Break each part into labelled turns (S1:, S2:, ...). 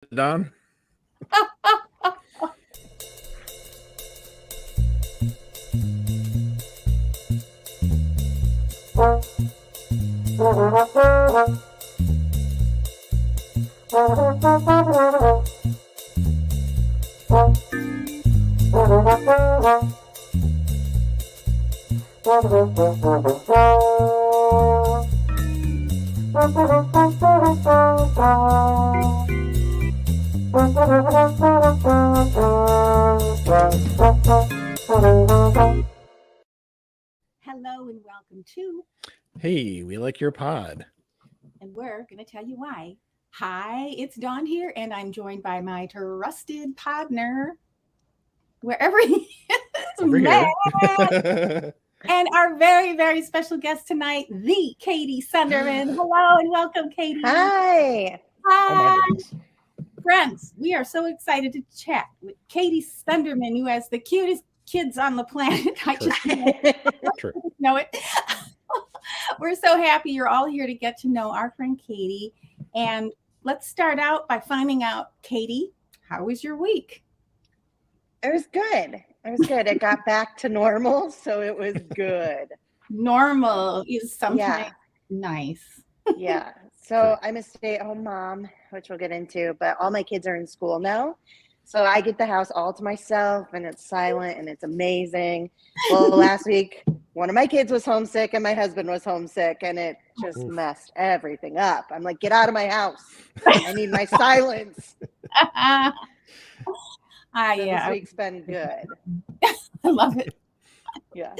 S1: Don?
S2: Hello and welcome to,
S1: Hey, we like your pod.
S2: and we're going to tell you why. Hi, it's Dawn here, and I'm joined by my trusted partner, wherever he is,
S1: Over
S2: Matt,
S1: here.
S2: and our very, very special guest tonight, the Katie Sundermann. Hello and welcome, Katie.
S3: Hi.
S1: Oh my
S2: Hi,
S1: goodness.
S2: friends. We are so excited to chat with Katie Sundermann, who has the cutest kids on the planet. I
S1: True.
S2: just
S1: True.
S2: know it. We're so happy you're all here to get to know our friend Katie. And let's start out by finding out, Katie, how was your week?
S3: It was good. It got back to normal, so it was good.
S2: Normal is sometimes
S3: Yeah.
S2: nice.
S3: Yeah. So I'm a stay-at-home mom, which we'll get into, but all my kids are in school now. So I get the house all to myself, and it's silent, and it's amazing. Well, last week, one of my kids was homesick, and my husband was homesick, and it just
S1: Oof.
S3: messed everything up. I'm like, get out of my house. I need my silence. So this
S2: Yeah,
S3: week's been good.
S2: I love it.
S3: Yeah.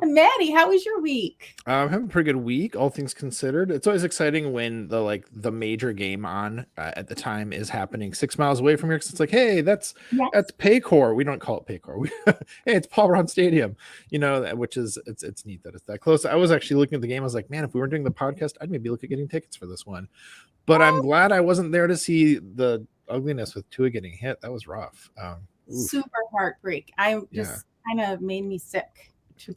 S2: Maddie, how was your week?
S1: I'm having a pretty good week, all things considered. It's always exciting when the major game on at the time is happening 6 miles away from here. 'Cause it's like, hey, that's Paycor. We don't call it Paycor. Hey, it's Paul Brown Stadium. Which is it's neat that it's that close. I was actually looking at the game. I was like, man, if we weren't doing the podcast, I'd maybe look at getting tickets for this one. But I'm glad I wasn't there to see the ugliness with Tua getting hit. That was rough. Oof.
S2: Super heartbreak. I just kind of made me sick.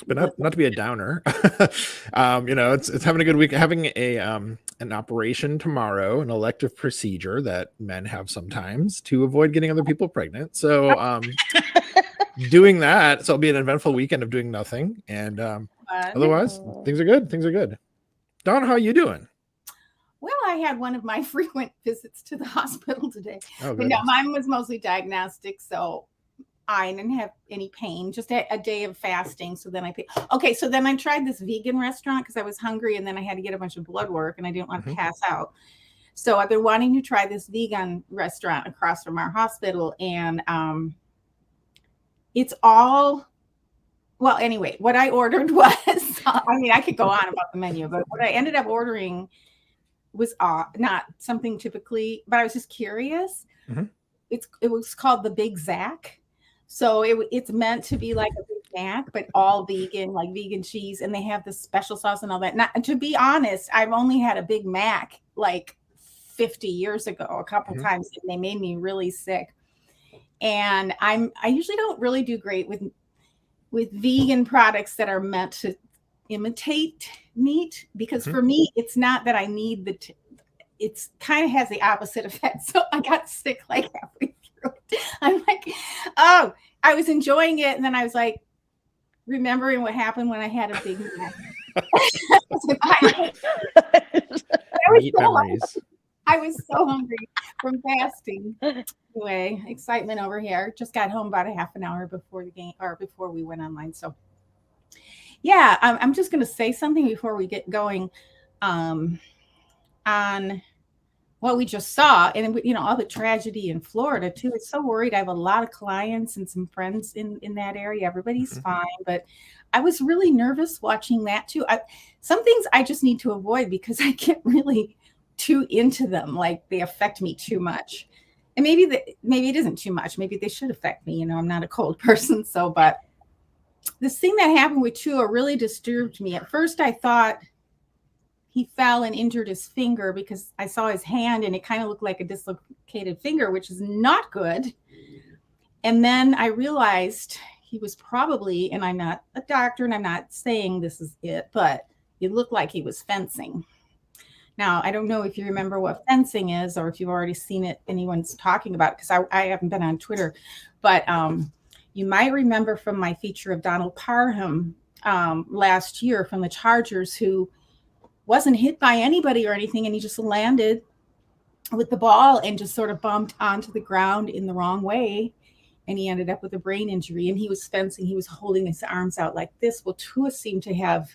S1: But not to be a downer. It's having a good week, having an operation tomorrow, an elective procedure that men have sometimes to avoid getting other people pregnant. So doing that, so it'll be an eventful weekend of doing nothing. And otherwise, things are good. Don, how are you doing?
S2: Well, I had one of my frequent visits to the hospital today.
S1: Oh,
S2: But no, mine was mostly diagnostic, so I didn't have any pain, just a day of fasting. So then so then I tried this vegan restaurant because I was hungry, and then I had to get a bunch of blood work and I didn't want to pass out. So I've been wanting to try this vegan restaurant across from our hospital, and it's all, well, anyway, what I ordered was, I could go on about the menu, but what I ended up ordering was not something typically, but I was just curious.
S1: Mm-hmm.
S2: It was called the Big Zac. So it's meant to be like a Big Mac, but all vegan, like vegan cheese, and they have this special sauce and all that. Not, to be honest, I've only had a Big Mac like 50 years ago, a couple times, and they made me really sick. And I usually don't really do great with vegan products that are meant to imitate meat, because for me, it's not that I need it's kind of has the opposite effect. So I got sick like halfway through it. I'm like, oh, I was enjoying it. And then I was like, remembering what happened when I had a Big Mac. I was so hungry from fasting. Anyway, excitement over here. Just got home about a half an hour before the game, or before we went online. So yeah, I'm just going to say something before we get going on what we just saw, and all the tragedy in Florida too. It's so worried. I have a lot of clients and some friends in that area. Everybody's fine, but I was really nervous watching that too. Some things I just need to avoid because I get really too into them. Like they affect me too much, and maybe it isn't too much. Maybe they should affect me. I'm not a cold person, but this thing that happened with Tua really disturbed me. At first, I thought he fell and injured his finger because I saw his hand and it kind of looked like a dislocated finger, which is not good. And then I realized he was probably, and I'm not a doctor and I'm not saying this is it, but it looked like he was fencing. Now, I don't know if you remember what fencing is or if you've already seen it, anyone's talking about it, because I haven't been on Twitter, but you might remember from my feature of Donald Parham last year from the Chargers, who wasn't hit by anybody or anything, and he just landed with the ball and just sort of bumped onto the ground in the wrong way, and he ended up with a brain injury. And he was fencing, he was holding his arms out like this. Well, Tua seemed to have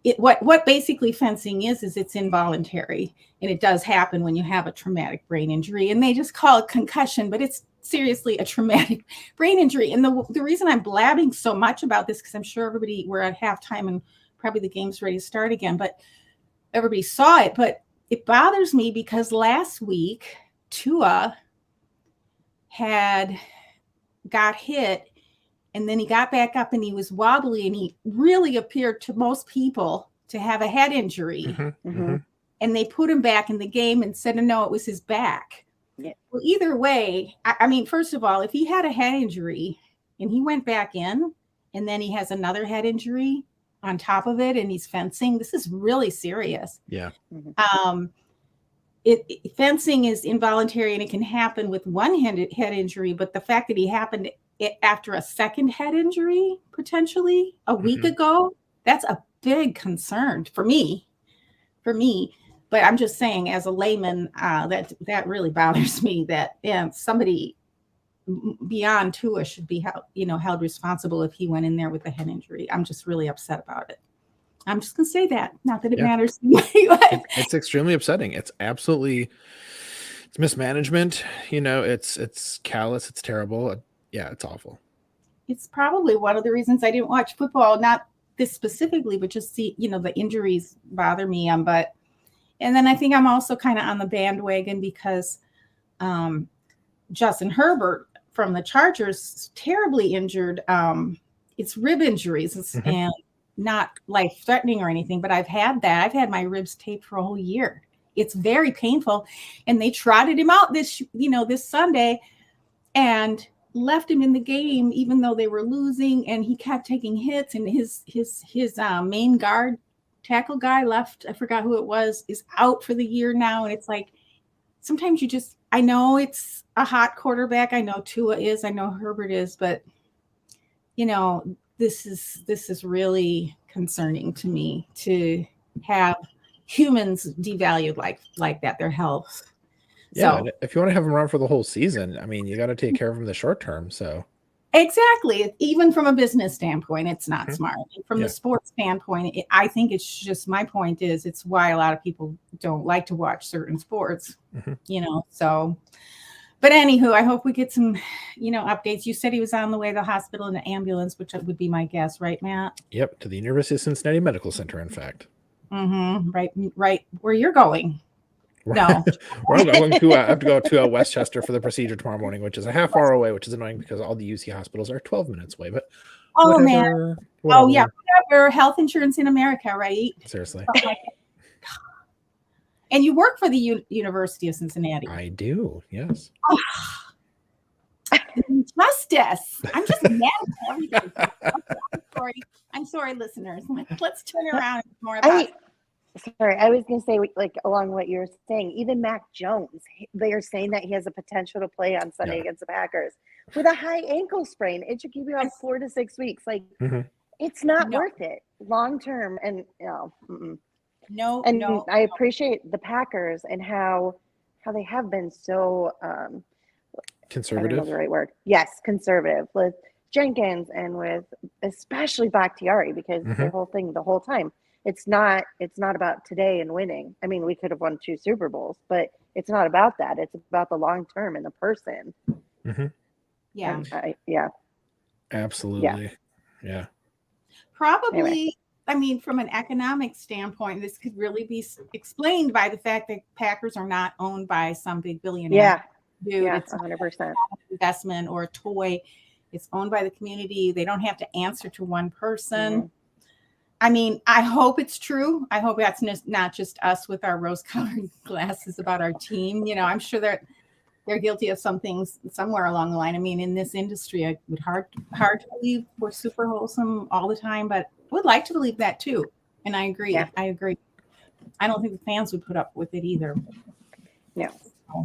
S2: it. What basically fencing is it's involuntary, and it does happen when you have a traumatic brain injury, and they just call it concussion, but it's seriously a traumatic brain injury. And the reason I'm blabbing so much about this, because I'm sure we're at halftime and probably the game's ready to start again, but everybody saw it. But it bothers me because last week Tua got hit, and then he got back up and he was wobbly, and he really appeared to most people to have a head injury. And they put him back in the game and said, no, it was his back. Yeah. Well, either way, I mean, first of all, if he had a head injury and he went back in and then he has another head injury on top of it and he's fencing, this is really serious.
S1: Yeah.
S2: Fencing is involuntary, and it can happen with one head injury, but the fact that he happened after a second head injury, potentially a week ago, that's a big concern for me. But I'm just saying, as a layman, that really bothers me that somebody beyond Tua should be held responsible if he went in there with a head injury. I'm just really upset about it. I'm just going to say that. Not that it matters.
S1: It's extremely upsetting. It's mismanagement. It's callous. It's terrible. Yeah, it's awful.
S2: It's probably one of the reasons I didn't watch football. Not this specifically, but just the injuries bother me. And then I think I'm also kind of on the bandwagon because Justin Herbert from the Chargers terribly injured. It's rib injuries and not life-threatening or anything, but I've had that. I've had my ribs taped for a whole year. It's very painful. And they trotted him out this Sunday and left him in the game, even though they were losing, and he kept taking hits, and his main guard tackle guy left. I forgot who it was, is out for the year now. And it's like, sometimes I know it's a hot quarterback. I know Tua is, I know Herbert is, but this is really concerning to me, to have humans devalued like that, their health.
S1: Yeah, so, if you want to have them around for the whole season, I mean, you got to take care of them in the short term. So
S2: exactly, even from a business standpoint, it's not smart. From the sports standpoint, I think it's just, my point is, it's why a lot of people don't like to watch certain sports. So. But anywho, I hope we get some, updates. You said he was on the way to the hospital in an ambulance, which would be my guess, right, Matt?
S1: Yep, to the University of Cincinnati Medical Center, in fact.
S2: Right. Where you're going? No,
S1: we're going to have to go to Westchester for the procedure tomorrow morning, which is a half hour away, which is annoying because all the UC hospitals are 12 minutes away. But
S2: whatever. Oh yeah, whatever. Health insurance in America, right?
S1: Seriously.
S2: And you work for the University of Cincinnati.
S1: I do, yes.
S2: Injustice. I'm just mad at everything. I'm sorry, listeners. Let's turn around more about it.
S3: Sorry, I was going to say, along what you're saying, even Mac Jones, they are saying that he has a potential to play on Sunday against the Packers with a high ankle sprain. It should keep you out 4 to 6 weeks. It's not worth it long term. And
S2: No.
S3: I appreciate the Packers and how they have been so
S1: conservative.
S3: I don't know the right word. Yes, conservative with Jenkins and with especially Bakhtiari, because the whole thing the whole time. It's not about today and winning. I mean, we could have won 2 Super Bowls, but it's not about that. It's about the long term and the person.
S2: Yeah.
S1: Absolutely. Yeah.
S2: Probably.
S3: Anyway.
S2: I mean, from an economic standpoint, this could really be explained by the fact that Packers are not owned by some big billionaire.
S3: It's 100%
S2: investment or a toy. It's owned by the community. They don't have to answer to one person. I mean, I hope it's true. I hope that's not just us with our rose-colored glasses about our team. I'm sure they're guilty of some things somewhere along the line. I mean, in this industry, I would hard to believe we're super wholesome all the time, but would like to believe that too. And I agree.
S3: Yeah.
S2: I agree. I don't think the fans would put up with it either.
S3: Yeah.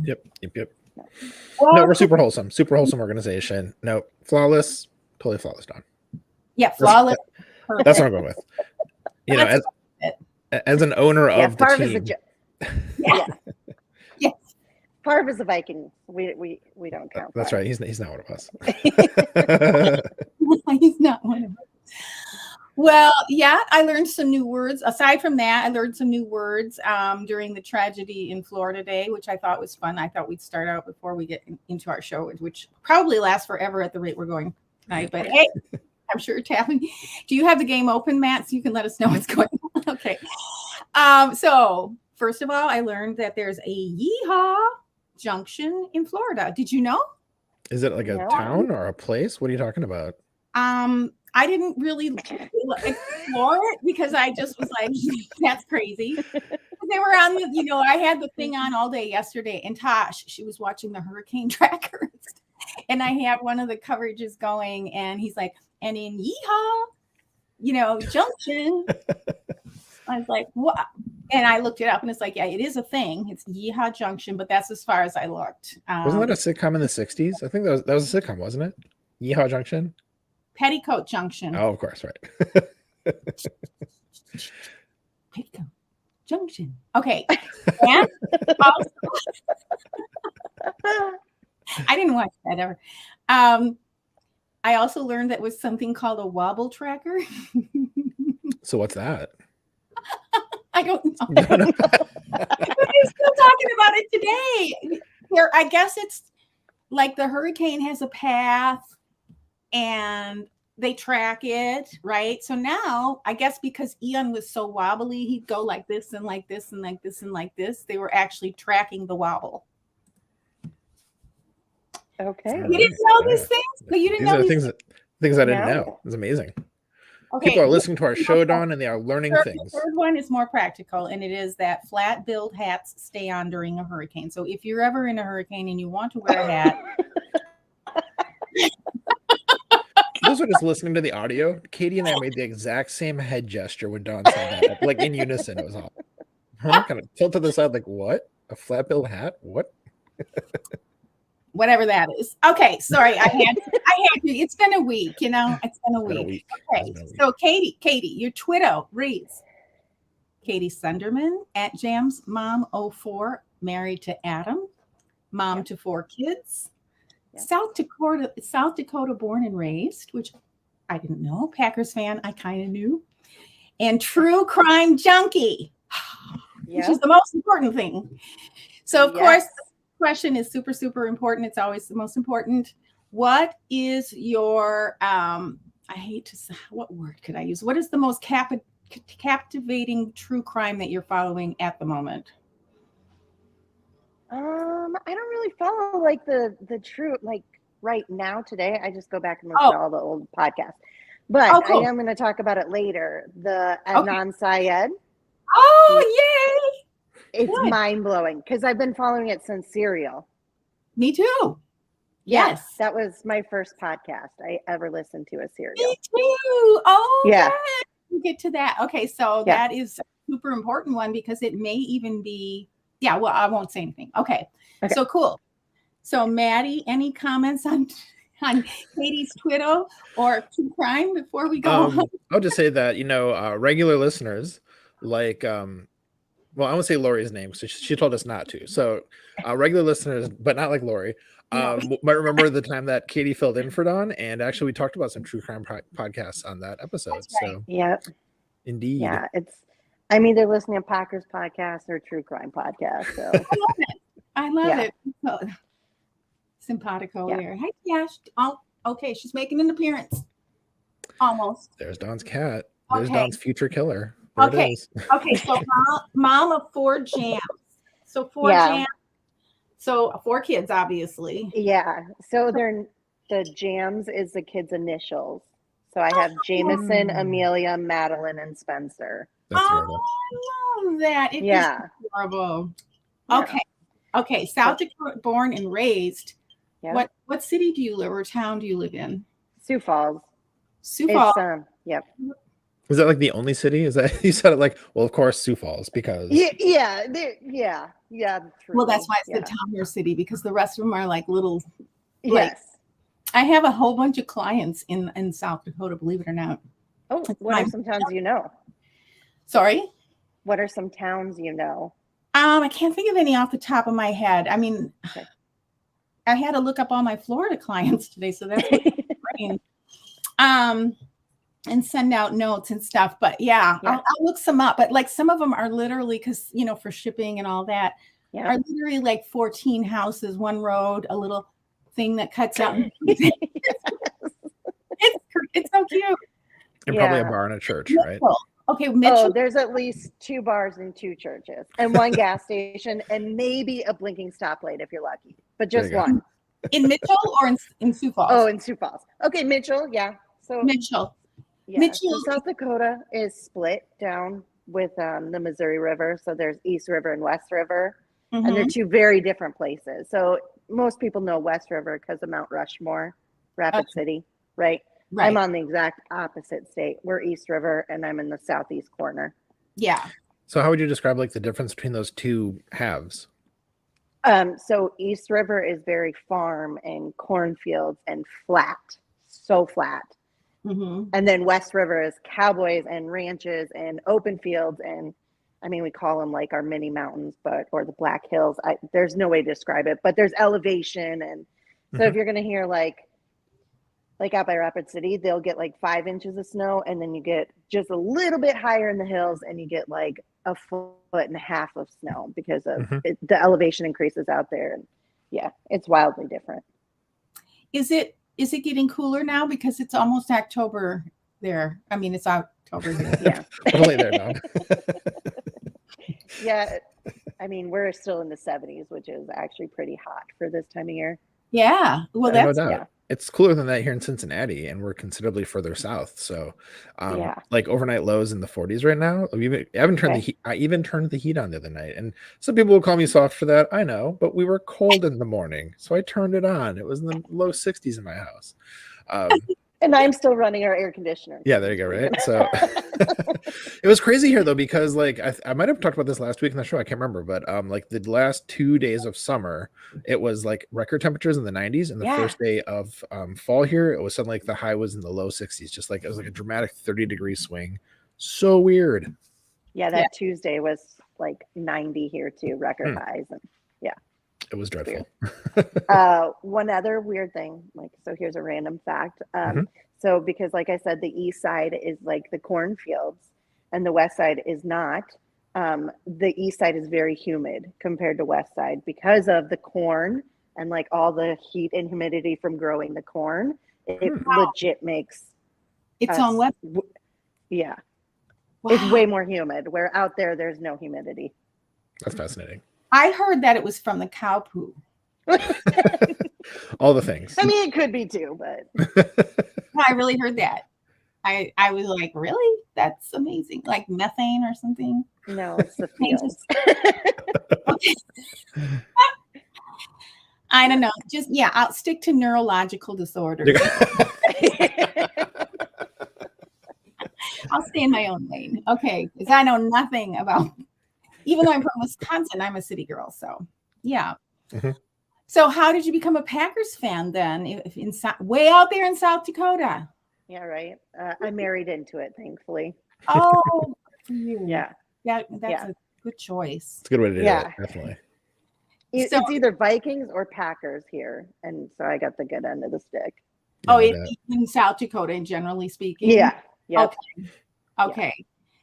S1: Yep.
S2: Well,
S1: No, we're super wholesome organization. No, flawless, totally flawless, Dawn.
S2: Yeah, flawless.
S1: That's what I'm going with. You know, as an owner of the team.
S2: Yeah. Yes.
S3: Parv is a Viking. We don't count.
S1: That's right. He's not one of us.
S2: He's not one of us. Well, yeah, I learned some new words. Aside from that, I learned some new words during the tragedy in Florida day, which I thought was fun. I thought we'd start out before we get into our show, which probably lasts forever at the rate we're going tonight. But hey, I'm sure tapping. Do you have the game open, Matt? So you can let us know what's going on. Okay. So first of all, I learned that there's a Yeehaw Junction in Florida. Did you know?
S1: Is it like a town or a place? What are you talking about?
S2: I didn't really explore it because I just was like, that's crazy. They were on the, I had the thing on all day yesterday, and Tosh, she was watching the hurricane trackers, and I had one of the coverages going, and he's like, and in Yeehaw, Junction. I was like, what? And I looked it up, and it's like, yeah, it is a thing. It's Yeehaw Junction, but that's as far as I looked.
S1: Wasn't that a sitcom in the 60s? I think that was a sitcom, wasn't it? Yeehaw Junction?
S2: Petticoat Junction.
S1: Oh, of course, right.
S2: Petticoat Junction. Okay. And also, I didn't watch that ever. I also learned that was something called a wobble tracker.
S1: So what's that?
S2: I don't know. We're still talking about it today. I guess it's like the hurricane has a path and they track it, right? So now, I guess because Ian was so wobbly, he'd go like this and like this and like this and like this. They were actually tracking the wobble.
S3: Okay.
S2: You didn't know these things? But you didn't know these
S1: things I didn't know. It's amazing.
S2: Okay.
S1: People are listening to our show, Dawn, and they are learning things.
S2: The third one is more practical, and it is that flat billed hats stay on during a hurricane. So if you're ever in a hurricane and you want to wear a hat,
S1: those are just listening to the audio. Katie and I made the exact same head gesture when Dawn said that, like in unison. It was all kind of tilted to the side, like, what? A flat billed hat? What?
S2: Whatever that is. Okay, sorry. I had to. It's been a week, It's been a week. Okay, so Katie, your Twitter reads Katie Sundermann at Jam's Mom 04, married to Adam, mom to 4 kids. South Dakota born and raised, which I didn't know. Packers fan, I kind of knew. And true crime junkie, which is the most important thing. So, of course, the question is super, super important. It's always the most important. What is your, I hate to say, what word could I use? What is the most captivating true crime that you're following at the moment?
S3: I don't really follow like the true, like right now today. I just go back and listen to all the old podcasts. But cool. I am going to talk about it later. The Adnan Syed.
S2: Oh, yay!
S3: It's mind blowing because I've been following it since Serial.
S2: Me too. Yes,
S3: that was my first podcast I ever listened to. A Serial.
S2: Me too. Oh, yeah. We'll get to that. Okay, so that is a super important one because it may even be. Yeah, well, I won't say anything. Okay. So cool. So Maddie, any comments on Katie's Twitter or true crime before we go on?
S1: I'll just say that, regular listeners like, well, I won't say Lori's name because she told us not to. So regular listeners, but not like Lori, might remember the time that Katie filled in for Dawn. And actually, we talked about some true crime podcasts on that episode. Right. So, indeed.
S3: Yeah, I'm either listening to Packers podcast or true crime podcast. So
S2: I love it. Simpatico there. Hi, Cash. Oh, okay. She's making an appearance. Almost.
S1: There's Dawn's cat. There's Dawn's future killer. There
S2: it is. Okay. So mom of 4 jams. So 4 jams. So 4 kids, obviously.
S3: Yeah. So the jams is the kids' initials. So I have Jameson, Amelia, Madeline, and Spencer.
S1: That's horrible.
S2: I love that. It is horrible. Yeah. Okay. South Dakota born and raised. Yeah. What city do you live or town do you live in?
S3: Sioux Falls.
S2: Sioux Falls.
S3: Yep.
S1: Is that like the only city? Is that you said it like, well, of course, Sioux Falls because
S3: Yeah.
S2: Well, that's
S3: truly,
S2: why it's the town or city, because the rest of them are like little. Like,
S3: yes.
S2: I have a whole bunch of clients in South Dakota, believe it or not.
S3: Oh, what are some towns you know?
S2: Sorry?
S3: What are some towns you know?
S2: I can't think of any off the top of my head. I mean,
S3: Okay.
S2: I had to look up all my Florida clients today, so that's what I'm brain. And send out notes and stuff. But yeah. I'll look some up. But like some of them are literally, because for shipping and all that, are literally like 14 houses, one road, a little thing that cuts out. It's so cute.
S1: and probably a bar and a church, right?
S2: Okay, Mitchell.
S3: Oh, there's at least 2 bars and 2 churches and 1 gas station and maybe a blinking stoplight if you're lucky, but just one.
S2: In Mitchell or in Sioux Falls?
S3: Oh, in Sioux Falls. Okay, Mitchell. Yeah. So
S2: Mitchell.
S3: Yeah.
S2: Mitchell.
S3: So South Dakota is split down with the Missouri River. So there's East River and West River, and they're 2 very different places. So most people know West River because of Mount Rushmore, Rapid City, right? I'm on the exact opposite state. We're East River, and I'm in the southeast corner.
S2: Yeah.
S1: So how would you describe like the difference between those 2 halves?
S3: So East River is very farm and cornfields and flat, so flat. And then West River is cowboys and ranches and open fields. And I mean, we call them like our mini mountains, or the Black Hills. There's no way to describe it, but there's elevation. And so if you're going to hear like out by Rapid City, they'll get like 5 inches of snow. And then you get just a little bit higher in the hills and you get like 1.5 feet of snow because of the elevation increases out there. And yeah, it's wildly different.
S2: Is it getting cooler now because it's almost October there? I mean, it's October here.
S3: Yeah.
S1: Only there now.
S3: Yeah. I mean, we're still in the 70s, which is actually pretty hot for this time of year.
S2: Yeah. Well, that's
S1: no doubt. It's cooler than that here in Cincinnati, and we're considerably further south. So, like overnight lows in the 40s right now. I even turned the heat on the other night, and some people will call me soft for that. I know, but we were cold in the morning, so I turned it on. It was in the low 60s in my house.
S3: And I'm still running our air conditioner.
S1: Yeah, there you go. Right. So it was crazy here though, because like I might have talked about this last week in the show. I can't remember, but like the last 2 days of summer, it was like record temperatures in the 90s, and the first day of fall here, it was suddenly like the high was in the low 60s. Just like it was like a dramatic 30-degree swing. So weird.
S3: Yeah, that Tuesday was like 90 here too, record highs, and
S1: it was dreadful.
S3: One other weird thing, so here's a random fact. So because like I said, the east side is like the cornfields and the west side is not. The east side is very humid compared to west side because of the corn and like all the heat and humidity from growing the corn. It legit makes
S2: its own west.
S3: Yeah. Wow. It's way more humid, where out there's no humidity.
S1: That's fascinating.
S2: I heard that it was from the cow poo.
S1: All the things.
S3: I mean, it could be too, but
S2: I really heard that. I was like, really? That's amazing. Like methane or something?
S3: No, it's the fields.
S2: I don't know. Just I'll stick to neurological disorders. I'll stay in my own lane. Okay, because I know nothing about. Even though I'm from Wisconsin, I'm a city girl. So, yeah. So, how did you become a Packers fan then? If way out there in South Dakota?
S3: Yeah, right. I married into it, thankfully.
S2: Oh, you.
S3: Yeah.
S2: That's a good choice.
S1: It's a good way to do it, definitely.
S3: It's either Vikings or Packers here, and so I got the good end of the stick.
S2: Oh, in South Dakota, generally speaking.
S3: Yeah.
S2: Okay.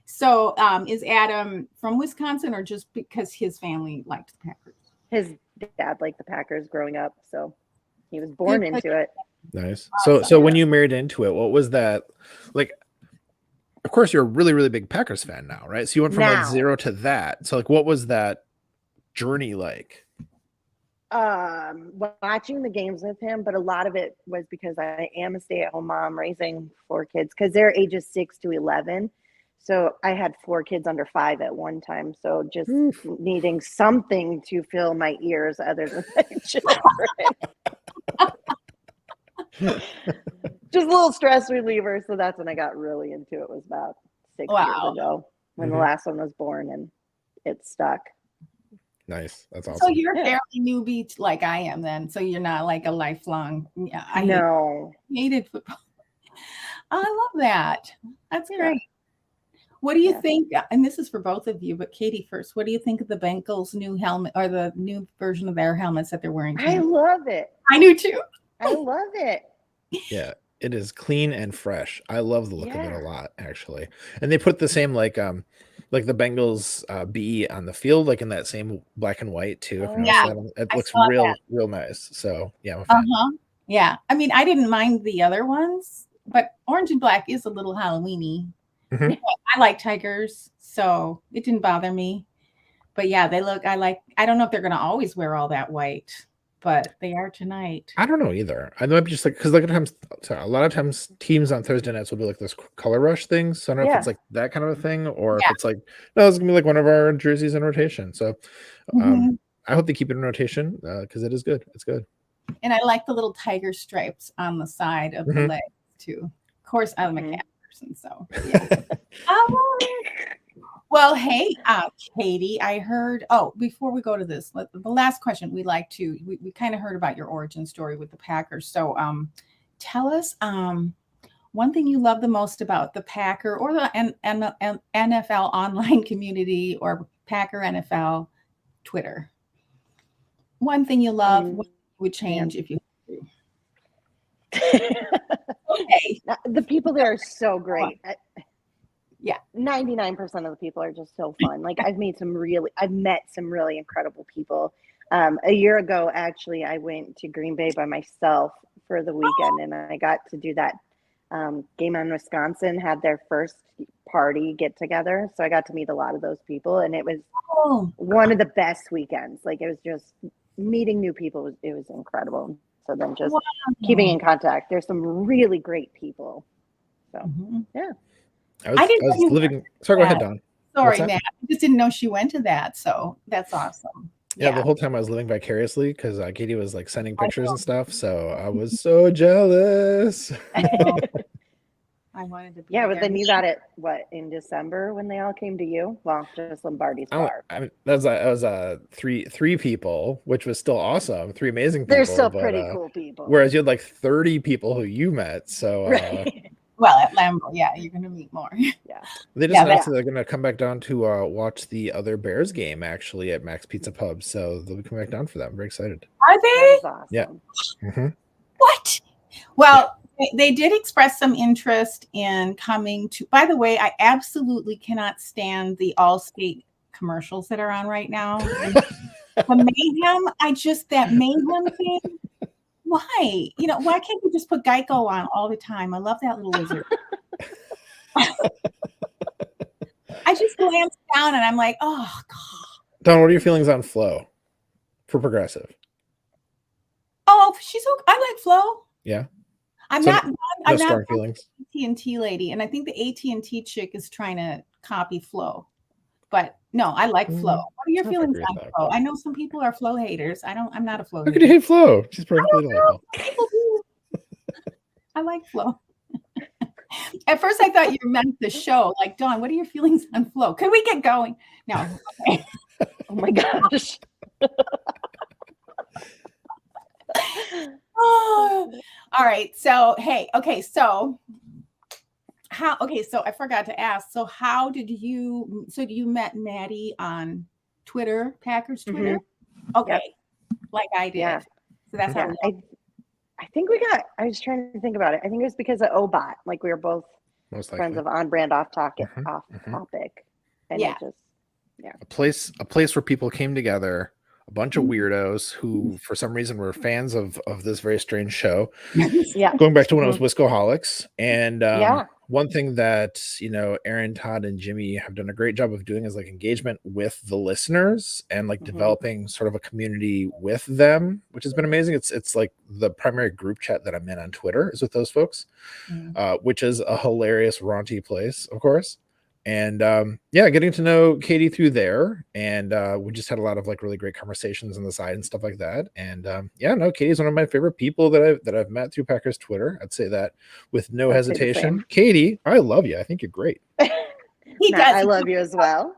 S2: So, is Adam from Wisconsin, or just because his family liked the Packers?
S3: His dad liked the Packers growing up, so he was born into it.
S1: Nice. So when you married into it, what was that like? Of course, you're a really, really big Packers fan now, right? So you went from like 0 to that. So like, what was that journey like?
S3: Watching the games with him, but a lot of it was because I am a stay-at-home mom raising 4 kids because they're ages 6 to 11. So I had 4 kids under 5 at one time. So just needing something to fill my ears other than children. Just a little stress reliever. So that's when I got really into it, was about 6 years ago when the last one was born, and it stuck.
S1: Nice. That's awesome.
S2: So you're fairly newbie like I am then. So you're not like a lifelong.
S3: No.
S2: Hated football. I love that. That's great. What do you think? And this is for both of you, but Katie first. What do you think of the Bengals' new helmet or the new version of their helmets that they're wearing?
S3: I love it.
S2: I do too.
S3: I love it.
S1: Yeah, it is clean and fresh. I love the look of it a lot, actually. And they put the same like the Bengals B on the field, like in that same black and white too. It looks real nice. So yeah, I'm a fan.
S2: Yeah, I mean, I didn't mind the other ones, but orange and black is a little Halloweeny. I like tigers, so it didn't bother me. But yeah, they look. I don't know if they're going to always wear all that white, but they are tonight.
S1: I don't know either. I might be just like, because a lot of times teams on Thursday nights will be like this color rush things. So I don't know if it's like that kind of a thing, or if it's like, no, it's gonna be like one of our jerseys in rotation. So I hope they keep it in rotation because it is good. It's good.
S2: And I like the little tiger stripes on the side of the legs too. Of course, I'm a cat person, so yeah. Well, hey, Katie, I heard, before we go to this, the last question we kind of heard about your origin story with the Packers. So tell us one thing you love the most about the Packer or the NFL online community or Packer NFL Twitter. One thing you love, what would change if you
S3: The people there are so great. 99% of the people are just so fun. Like I've met some really incredible people. A year ago, actually, I went to Green Bay by myself for the weekend, and I got to do that Game On Wisconsin had their first party get together. So I got to meet a lot of those people, and it was one of the best weekends. Like it was just meeting new people. It was incredible. So then just keeping in contact. There's some really great people. So yeah.
S1: I was living. Sorry, go ahead, Dawn.
S2: Sorry, Matt. I just didn't know she went to that. So that's awesome.
S1: Yeah, the whole time I was living vicariously because Katie was like sending pictures and stuff. So I was so jealous.
S2: I wanted to be
S3: but then you got it, in December when they all came to you? Well, just Lombardi's bar.
S1: I mean, that was three people, which was still awesome. Three amazing people.
S3: They're still pretty cool people.
S1: Whereas you had like 30 people who you met. So
S2: well, at Lambeau, you're going to meet more.
S1: They just announced that they're going to come back down to watch the other Bears game actually at Max Pizza Pub. So they'll be coming back down for that. I'm very excited.
S2: Are they?
S3: Awesome.
S1: Yeah.
S2: What? Well, they did express some interest in coming to. By the way, I absolutely cannot stand the Allstate commercials that are on right now. The mayhem. That mayhem thing. Why? Why can't you just put Geico on all the time? I love that little lizard. I just glanced down and I'm like, oh God.
S1: Dawn, what are your feelings on Flo for Progressive?
S2: Oh, I like Flo.
S1: Yeah.
S2: I'm not
S1: feelings.
S2: AT&T lady, and I think the AT&T chick is trying to copy Flo. But no, I like Flo. What are your feelings on Flo? I know some people are Flo haters. I'm not a Flo hater.
S1: How could you hate Flo? She's perfectly delightful.
S2: People do. I like Flo. At first, I thought you meant the show. Like, Dawn, what are your feelings on Flo? Could we get going? No. Okay.
S3: Oh my gosh.
S2: Oh, all right. So, hey, okay. So I forgot to ask. So you met Maddie on Twitter, Packers Twitter? Okay. Like I did. Yeah. So that's how
S3: I think I was trying to think about it. I think it was because of OBOT. Like we were both friends of On Brand Off Topic. And it just,
S1: a place where people came together, a bunch of weirdos who for some reason were fans of this very strange show. Going back to when it was Whiskoholics. And one thing that Aaron, Todd, and Jimmy have done a great job of doing is like engagement with the listeners and like developing sort of a community with them, which has been amazing. It's like the primary group chat that I'm in on Twitter is with those folks, which is a hilarious raunchy place, of course. And getting to know Katie through there, and we just had a lot of like really great conversations on the side and stuff like that. And Katie's one of my favorite people that I've met through Packers Twitter. I'd say that with no hesitation. Katie, I love you. I think you're great.
S2: He does.
S3: I love you as well.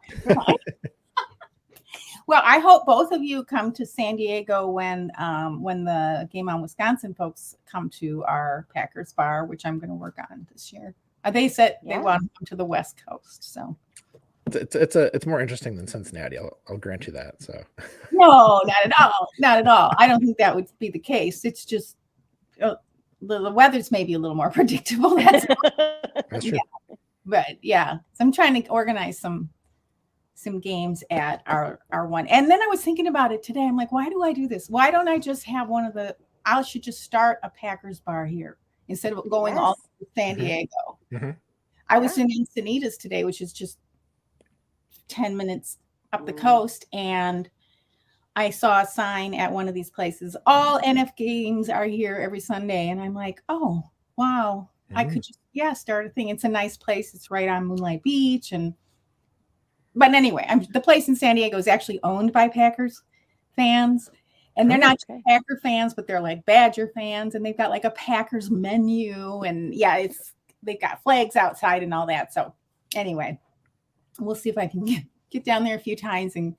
S2: Well, I hope both of you come to San Diego when the Game On Wisconsin folks come to our Packers bar, which I'm going to work on this year. They said they want to come to the West Coast, so
S1: it's more interesting than Cincinnati. I'll grant you that. So
S2: no, not at all, not at all. I don't think that would be the case. It's just the weather's maybe a little more predictable. That's
S1: true.
S2: Yeah. But yeah, so I'm trying to organize some games at our one. And then I was thinking about it today. I'm like, why do I do this? Why don't I just have I should just start a Packers bar here instead of going all to San Diego. Mm-hmm. I was in Encinitas today, which is just 10 minutes up the coast. And I saw a sign at one of these places, all NF games are here every Sunday. And I'm like, oh, wow. I could just, start a thing. It's a nice place. It's right on Moonlight Beach. But anyway, the place in San Diego is actually owned by Packers fans. And they're not just Packer fans, but they're like Badger fans. And they've got like a Packers menu. And they've got flags outside and all that. So anyway, we'll see if I can get down there a few times. And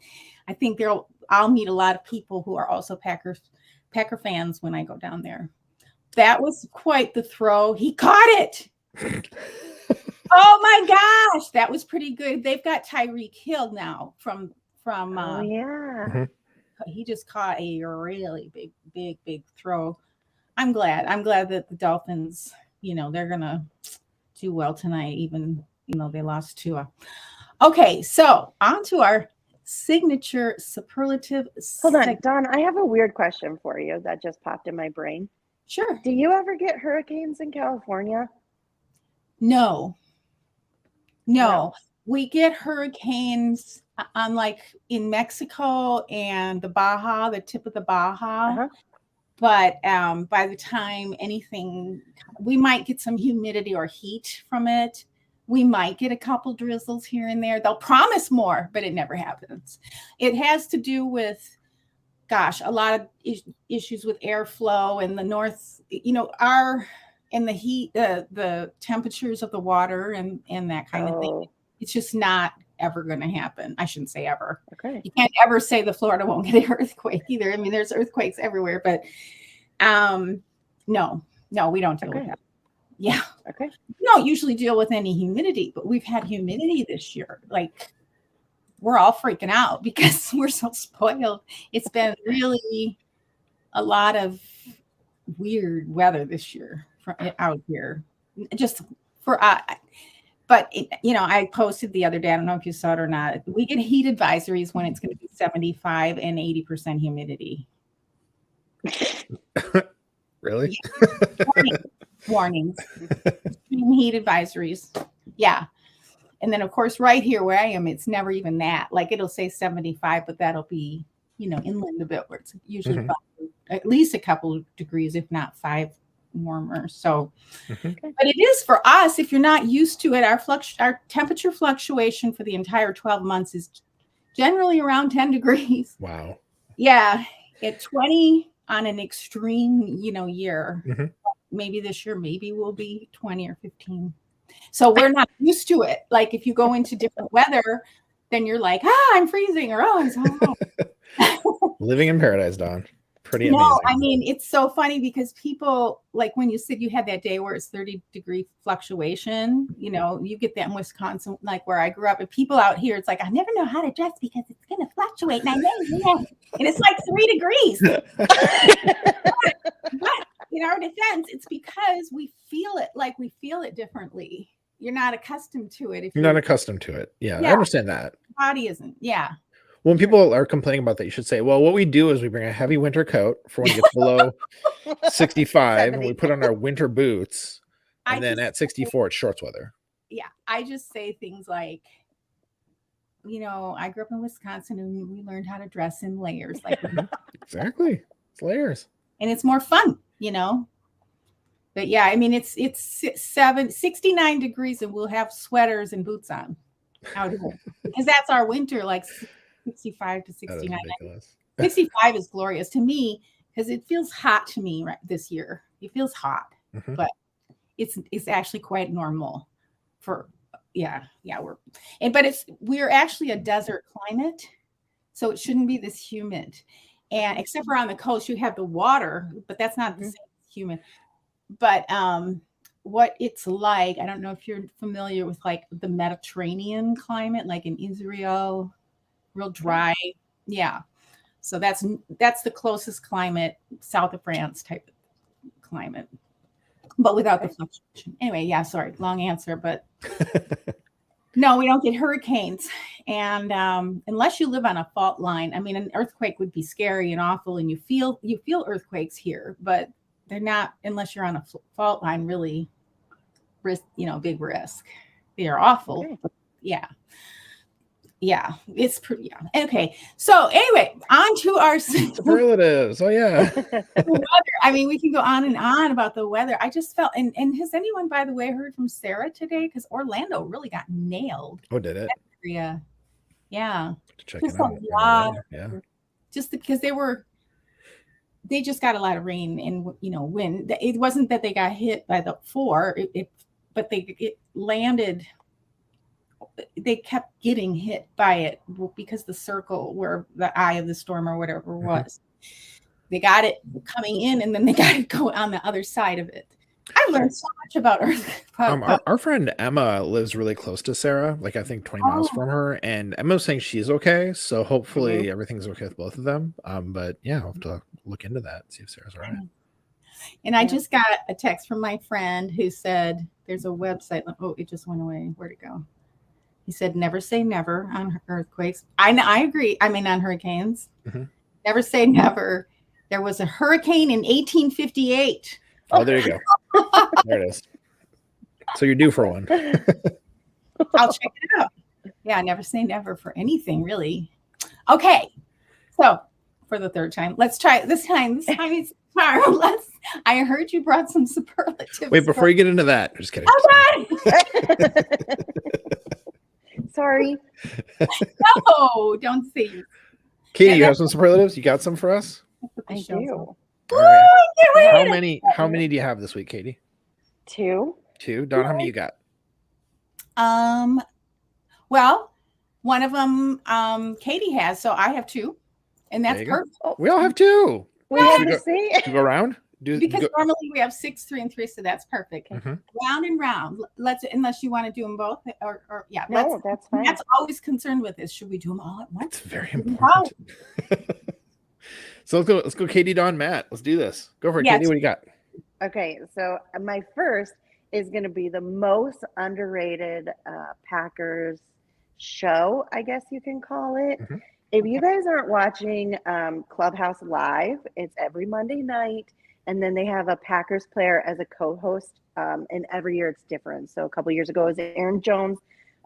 S2: I think I'll meet a lot of people who are also Packer fans when I go down there. That was quite the throw. He caught it. Oh my gosh, that was pretty good. They've got Tyreek Hill now from he just caught a really big throw. I'm glad that the Dolphins, they're gonna do well tonight, even though they lost Tua. Okay, so on to our signature superlative.
S3: Hold on, Dawn, I have a weird question for you that just popped in my brain.
S2: Sure.
S3: Do you ever get hurricanes in California?
S2: No. We get hurricanes on like in Mexico and the Baja, the tip of the Baja. But by the time we might get some humidity or heat from it. We might get a couple drizzles here and there. They'll promise more, but it never happens. It has to do with, a lot of issues with airflow and the north, and the heat, the temperatures of the water and that kind of thing. It's just not ever going to happen. I shouldn't say ever. Okay. You can't ever say the Florida won't get an earthquake either. I mean, there's earthquakes everywhere, but no, we don't deal with that. Yeah. Okay. We don't usually deal with any humidity, but we've had humidity this year. Like, we're all freaking out because we're so spoiled. It's been really a lot of weird weather this year out here. Just for but I posted the other day, I don't know if you saw it or not. We get heat advisories when it's going to be 75 and 80% humidity.
S1: Really?
S2: Warnings. Heat advisories. Yeah. And then of course, right here where I am, it's never even that. Like it'll say 75, but that'll be, inland a bit where it's usually at least a couple of degrees, if not 5 warmer. So, but it is for us, if you're not used to it, our temperature fluctuation for the entire 12 months is generally around 10 degrees.
S1: Wow.
S2: Yeah. At 20 on an extreme, year. Maybe this year, maybe we'll be 20 or 15. So we're not used to it. Like if you go into different weather, then you're like, I'm freezing, or I'm so hot.
S1: Living in paradise, Dawn. Pretty amazing.
S2: No, I mean, it's so funny because people, like when you said you had that day where it's 30-degree fluctuation, you get that in Wisconsin, like where I grew up, and people out here, it's like, I never know how to dress because it's going to fluctuate. And it's like 3 degrees. But in our defense, it's because we feel it differently. You're not accustomed to it.
S1: You're not accustomed to it. Yeah, I understand that.
S2: Body isn't. Yeah.
S1: When people are complaining about that, you should say, well, what we do is we bring a heavy winter coat for when it gets below 65 and we put on our winter boots. And then at 64, it's shorts weather.
S2: Yeah. I just say things like, I grew up in Wisconsin and we learned how to dress in layers. Like
S1: exactly. It's layers.
S2: And it's more fun, But yeah, I mean, it's 69 degrees and we'll have sweaters and boots on out here because that's our winter, like 65 to 69. 65 is glorious to me because it feels hot to me this year. It feels hot, but it's actually quite normal for we're actually a desert climate, so it shouldn't be this humid. And except for on the coast, you have the water, but that's not the same as humid. But what it's like, I don't know if you're familiar with like the Mediterranean climate, like in Israel, real dry. Yeah. So that's the closest climate, south of France type of climate, but without the fluctuation. Anyway, yeah, sorry, long answer, but no, we don't get hurricanes. And unless you live on a fault line, I mean, an earthquake would be scary and awful, and you feel earthquakes here, but they're not, unless you're on a fault line, really risk, big risk. They are awful.
S3: Okay.
S2: But yeah, it's pretty. Yeah. Okay. So anyway, on to our
S1: superlatives. Oh yeah.
S2: weather. I mean, we can go on and on about the weather. I just felt, and has anyone, by the way, heard from Sarah today? Because Orlando really got nailed.
S1: Oh, did it?
S2: Yeah. Yeah.
S1: Check
S2: Just
S1: it out.
S2: a lot.
S1: Yeah.
S2: Just because they just got a lot of rain and wind. It wasn't that they got hit by the 4, but it landed. They kept getting hit by it because the circle where the eye of the storm or whatever was, they got it coming in and then they got it go on the other side of it. I learned so much about Earth.
S1: Our friend Emma lives really close to Sarah, like I think 20 miles from her, and Emma's saying she's okay. So hopefully everything's okay with both of them. But yeah, I'll have to look into that, see if Sarah's all right.
S2: And I just got a text from my friend who said there's a website. Oh, it just went away. Where'd it go? He said, never say never on earthquakes. I agree. I mean, on hurricanes. Never say never. There was a hurricane in 1858.
S1: Oh, there you go. There it is. So you're due for one.
S2: I'll check it out. Yeah, never say never for anything, really. Okay. So for the third time, let's try it this time. This time it's tomorrow. I heard you brought some superlatives.
S1: Wait, before you get into that, just kidding.
S2: Okay.
S3: Sorry.
S2: No, don't say.
S1: Katie, you have some superlatives? You got some for us?
S3: I do.
S1: All right. How many do you have this week, Katie?
S3: 2.
S1: Don, how many you got?
S2: Well, one of them Katie has, so I have 2, and that's perfect.
S1: We all have 2.
S3: We have to see.
S1: To go around?
S2: Because normally we have 6, 3, and 3, so that's perfect. Round and round. Unless you want to do them both, or yeah.
S3: No, that's fine.
S2: That's always concerned with this. Should we do them all at once?
S1: It's very important. So let's go, Katie, Don, Matt. Let's do this. Go for it, Katie. What do you got?
S3: Okay, so my first is going to be the most underrated Packers show, I guess you can call it. If you guys aren't watching Clubhouse Live, it's every Monday night, and then they have a Packers player as a co-host, and every year it's different. So a couple years ago it was Aaron Jones.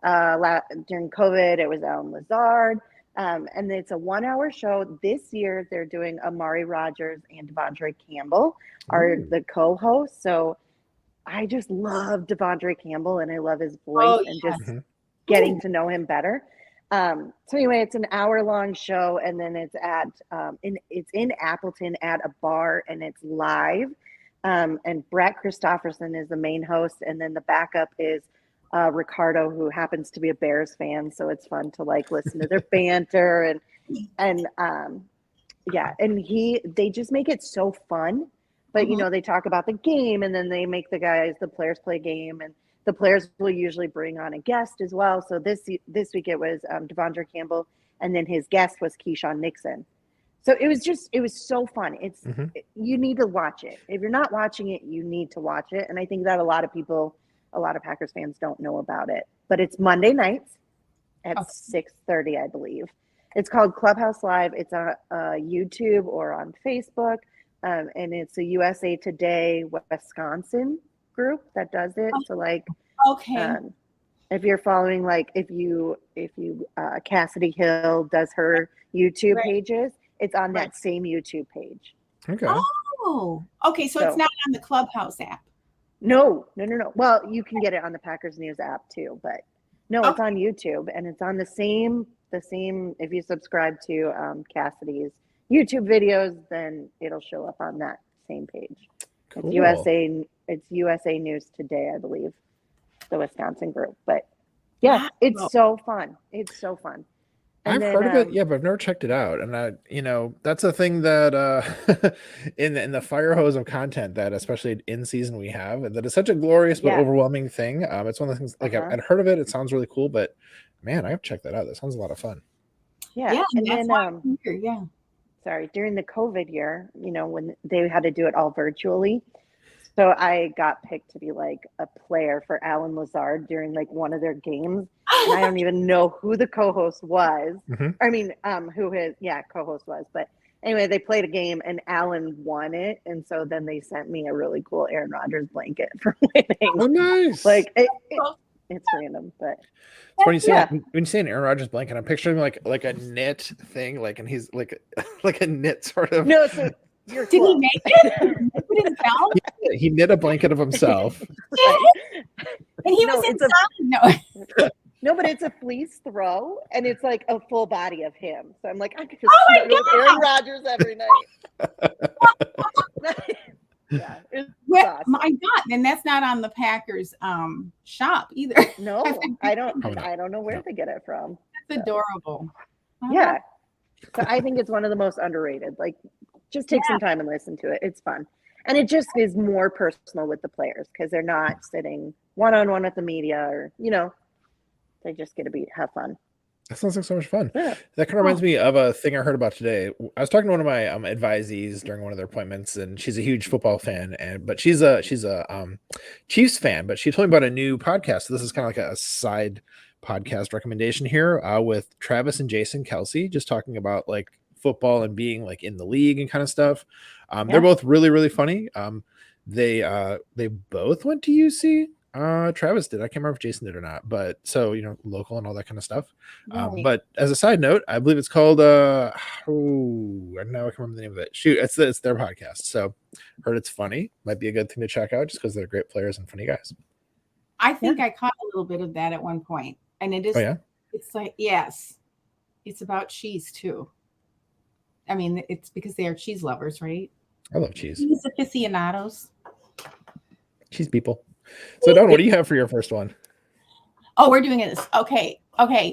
S3: During COVID, it was Alan Lazard. And it's a 1-hour show. This year they're doing Amari Rodgers and Devondre Campbell are the co-hosts. So I just love Devondre Campbell and I love his voice and just getting to know him better. So anyway, it's an hour-long show, and then it's at it's in Appleton at a bar, and it's live. And Brett Christopherson is the main host, and then the backup is Ricardo, who happens to be a Bears fan, so it's fun to listen to their banter and they just make it so fun. But they talk about the game, and then they make the players play a game, and the players will usually bring on a guest as well. So this week it was Devondre Campbell, and then his guest was Keyshawn Nixon. So it was so fun. You need to watch it. If you're not watching it, you need to watch it. And I think that a lot of Packers fans don't know about it. But it's Monday nights at 6:30, I believe. It's called Clubhouse Live. It's on YouTube or on Facebook. And it's a USA Today Wisconsin group that does it. So if you're following, if you Cassidy Hill does her YouTube pages, it's on that same YouTube page.
S1: Okay.
S2: Oh, okay. So it's not on the Clubhouse app.
S3: No. Well, you can get it on the Packers News app too, but no, it's on YouTube, and it's on the same. If you subscribe to Cassidy's YouTube videos, then it'll show up on that same page. Cool. It's USA News Today, I believe, the Wisconsin group. But Yeah, it's so fun. It's so fun.
S1: And I've heard of it, yeah, but I've never checked it out. And that's a thing that in the fire hose of content that especially in season we have, that is such a glorious but overwhelming thing. It's one of the things like I'd heard of it. It sounds really cool, but man, I have to check that out. That sounds a lot of fun.
S3: Yeah, and then sorry, during the COVID year, when they had to do it all virtually. So I got picked to be like a player for Alan Lazard during like one of their games. And I don't even know who the co-host was. I mean, who his co-host was. But anyway, they played a game and Alan won it. And so then they sent me a really cool Aaron Rodgers blanket for winning.
S1: Oh, nice.
S3: Like it's random, but
S1: it's funny when you say an Aaron Rodgers blanket, I'm picturing like a knit thing, like, and he's like a knit sort of.
S3: No, so
S2: did he make it?
S1: He knit a blanket of himself.
S2: And he was inside.
S3: No, but it's a fleece throw, and it's like a full body of him. So I'm like, I could just with Aaron Rodgers every night.
S2: Yeah, my God, and that's not on the Packers shop either.
S3: No, I don't know where to get it from.
S2: That's adorable.
S3: Yeah, so I think it's one of the most underrated. Like, just take some time and listen to it. It's fun, and it just is more personal with the players because they're not sitting one-on-one with the media, or they just get to have fun.
S1: That sounds like so much fun. Yeah. That kind of reminds me of a thing I heard about today. I was talking to one of my advisees during one of their appointments, and she's a huge football fan, but she's a Chiefs fan. But she told me about a new podcast. So this is kind of like a side podcast recommendation here with Travis and Jason Kelsey, just talking about like football and being like in the league and kind of stuff. They're both really, really funny. They both went to UC. Travis did. I can't remember if Jason did or not, but so local and all that kind of stuff. But as a side note, I believe it's called now I can't remember the name of it. Shoot, it's their podcast. So heard it's funny. Might be a good thing to check out just because they're great players and funny guys.
S2: I think I caught a little bit of that at one point, and it is. Oh, yeah? It's like it's about cheese too. I mean, it's because they are cheese lovers, right?
S1: I love cheese.
S2: Cheese aficionados.
S1: Cheese people. So, Dawn, what do you have for your first one?
S2: Oh, we're doing this. Okay.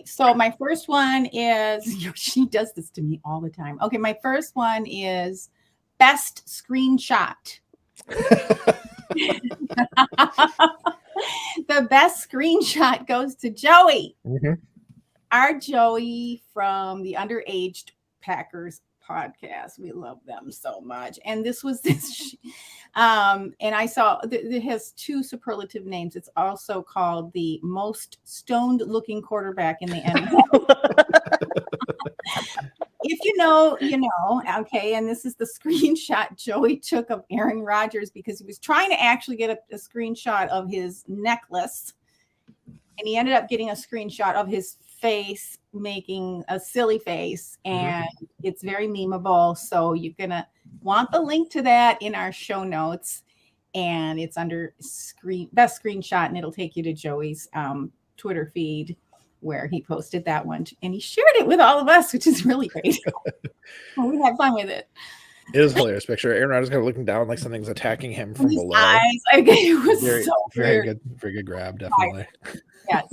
S2: So my first one is, she does this to me all the time. Okay, my first one is best screenshot. The best screenshot goes to Joey. Our Joey from the Underaged Packers podcast. We love them so much. And this was and I saw it has two superlative names. It's also called the most stoned looking quarterback in the NFL. If you know, okay. And this is the screenshot Joey took of Aaron Rodgers because he was trying to actually get a screenshot of his necklace. And he ended up getting a screenshot of his face making a silly face, and it's very memeable. So you're gonna want the link to that in our show notes, and it's under best screenshot, and it'll take you to Joey's Twitter feed where he posted that one, and he shared it with all of us, which is really great. We had fun with it.
S1: It is a hilarious picture. Aaron Rodgers kind of looking down like something's attacking him from below.
S2: Eyes. It was
S1: very good grab, definitely.
S2: Yes.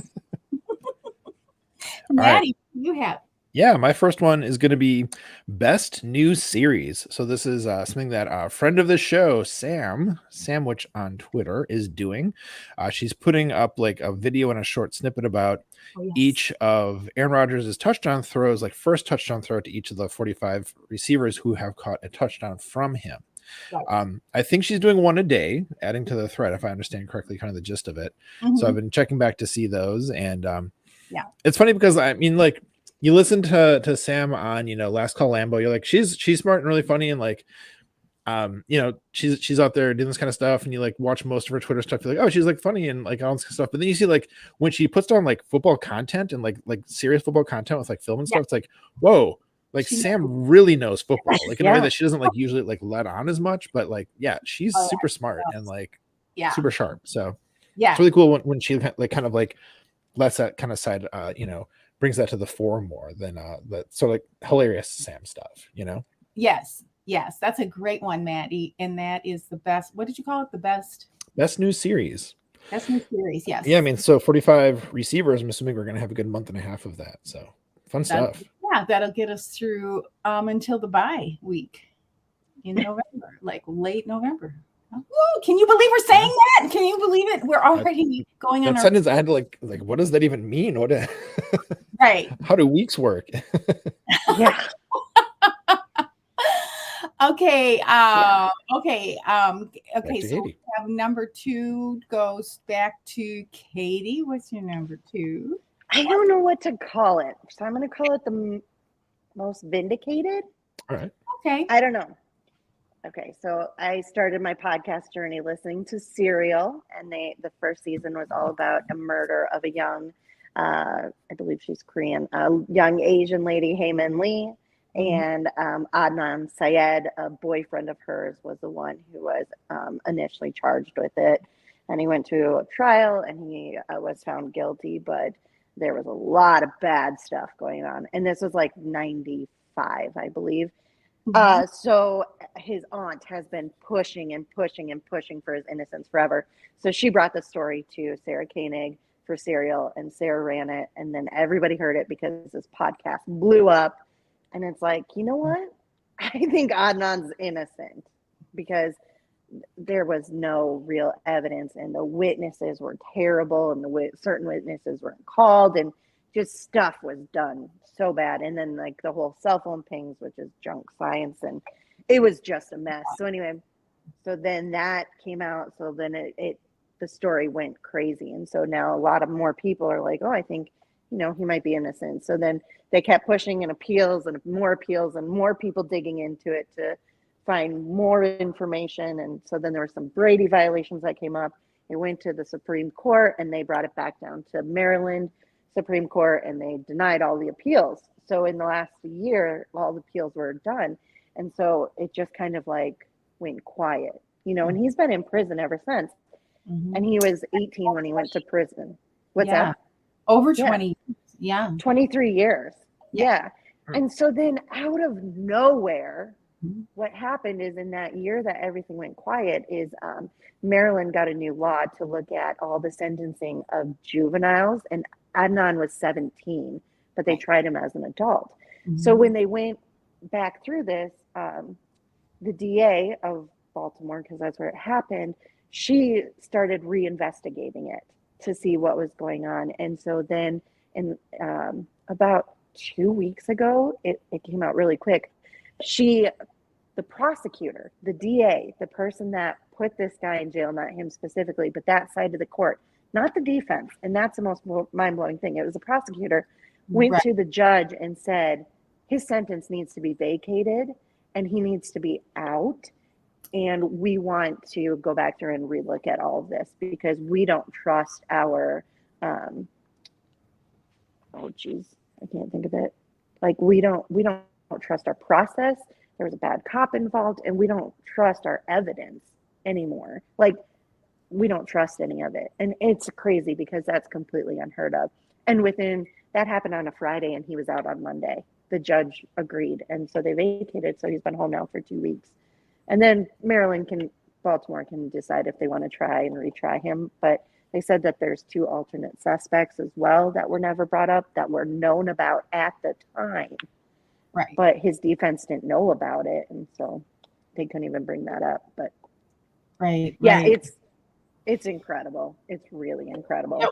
S2: Maddie, you have.
S1: Yeah, my first one is going to be best new series. So this is something that a friend of the show, Samwich on Twitter, is doing. She's putting up like a video and a short snippet about each of Aaron Rodgers' touchdown throws, like first touchdown throw to each of the 45 receivers who have caught a touchdown from him. Right. I think she's doing one a day, adding to the thread, if I understand correctly, kind of the gist of it. So I've been checking back to see those, and it's funny because I mean, like, you listen to Sam on Last Call Lambo, you're like, she's smart and really funny, and like she's out there doing this kind of stuff, and you like watch most of her Twitter stuff, you're like, oh, she's like funny and like all this kind of stuff. But then you see like when she puts down like football content and like serious football content with like film and stuff, it's like, whoa, like Sam really knows football, like in a way that she doesn't like usually like let on as much, but like she's super smart and like super sharp. So it's really cool when she like kind of like lets that kind of side brings that to the fore more than the sort of like hilarious Sam stuff,
S2: Yes, that's a great one, Maddie. And that is the best. What did you call it? The best
S1: new series.
S2: That's new series. Yes.
S1: Yeah, I mean, so 45 receivers. I'm assuming we're going to have a good month and a half of that. So fun stuff.
S2: Yeah, that'll get us through until the bye week in November, like late November. Ooh, can you believe we're saying that? Can you believe it? We're already going on
S1: that sentence. I had to like, what does that even mean?
S2: Right.
S1: How do weeks work?
S3: Yeah.
S2: Okay. Okay.
S1: Back to
S2: So
S1: Katie.
S2: we have number 2 goes back to Katie. What's your number 2?
S3: I don't know what to call it, so I'm going to call it the most vindicated.
S1: All right.
S2: Okay.
S3: I don't know. Okay, so I started my podcast journey listening to Serial, and the first season was all about a murder of a young, I believe she's Korean, a young Asian lady, Hae-min Lee, and Adnan Syed, a boyfriend of hers, was the one who was initially charged with it, and he went to a trial, and he was found guilty, but there was a lot of bad stuff going on, and this was like 95, I believe. So his aunt has been pushing and pushing and pushing for his innocence forever. So she brought the story to Sarah Koenig for Serial, and Sarah ran it, and then everybody heard it because this podcast blew up. And it's like, you know what? I think Adnan's innocent because there was no real evidence, and the witnesses were terrible, and certain witnesses weren't called, and just stuff was done so bad. And then like the whole cell phone pings, which is junk science, and it was just a mess. So anyway, so then that came out. So then the story went crazy. And so now a lot of more people are like, oh, I think, he might be innocent. So then they kept pushing and appeals and more people digging into it to find more information. And so then there were some Brady violations that came up. It went to the Supreme Court, and they brought it back down to Maryland Supreme Court, and they denied all the appeals. So in the last year, all the appeals were done. And so it just kind of like went quiet, and he's been in prison ever since. And he was 18 when he went to prison. What's that?
S2: Over 20. Yeah.
S3: 23 years. Yeah. And so then out of nowhere, what happened is in that year that everything went quiet is Maryland got a new law to look at all the sentencing of juveniles, and Adnan was 17, but they tried him as an adult. So when they went back through this, the DA of Baltimore, because that's where it happened, she started reinvestigating it to see what was going on. And so then in about 2 weeks ago, it came out really quick. The prosecutor, the DA, the person that put this guy in jail, not him specifically, but that side of the court, not the defense. And that's the most mind-blowing thing. It was the prosecutor went to the judge and said, his sentence needs to be vacated and he needs to be out. And we want to go back through and relook at all of this because we don't trust our, I can't think of it. Like we don't trust our process. There was a bad cop involved, and we don't trust our evidence anymore. Like we don't trust any of it. And it's crazy because that's completely unheard of. And that happened on a Friday, and he was out on Monday. The judge agreed. And so they vacated. So he's been home now for 2 weeks. And then Baltimore can decide if they want to try and retry him. But they said that there's 2 alternate suspects as well that were never brought up, that were known about at the time.
S2: Right.
S3: But his defense didn't know about it. And so they couldn't even bring that up. But it's incredible. It's really incredible.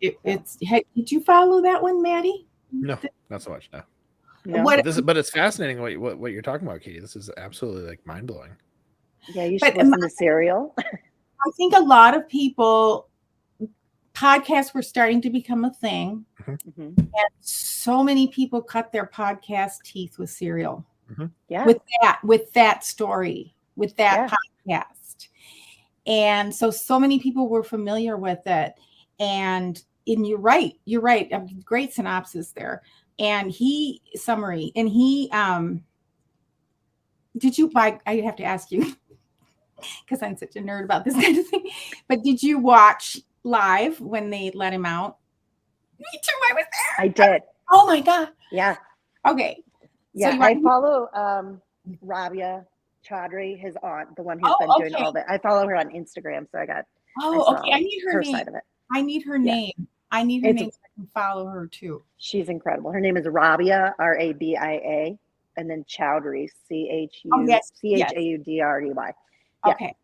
S2: It was. Hey, did you follow that one, Maddie?
S1: No, not so much. No. But it's fascinating what you're talking about, Katie. This is absolutely like mind blowing.
S3: Yeah, you should listen to Serial.
S2: I think a lot of people, podcasts were starting to become a thing, and so many people cut their podcast teeth with Serial.
S3: Yeah,
S2: with that story, with that podcast, and so many people were familiar with it. And you're right. Great synopsis there. And I have to ask you because I'm such a nerd about this kind of thing, but did you watch live when they let him out? Me too, I was there.
S3: I did.
S2: Oh my God.
S3: Yeah.
S2: Okay.
S3: Yeah, so I follow Rabia Chaudhry, his aunt, the one who's been doing all that. I follow her on Instagram, so I got
S2: Oh, okay. I need her name.
S3: Side of it.
S2: I need her name. I need her name so I can follow her too.
S3: She's incredible. Her name is Rabia, Rabia, and then Chowdhury, Chaudry. Yeah.
S2: Okay.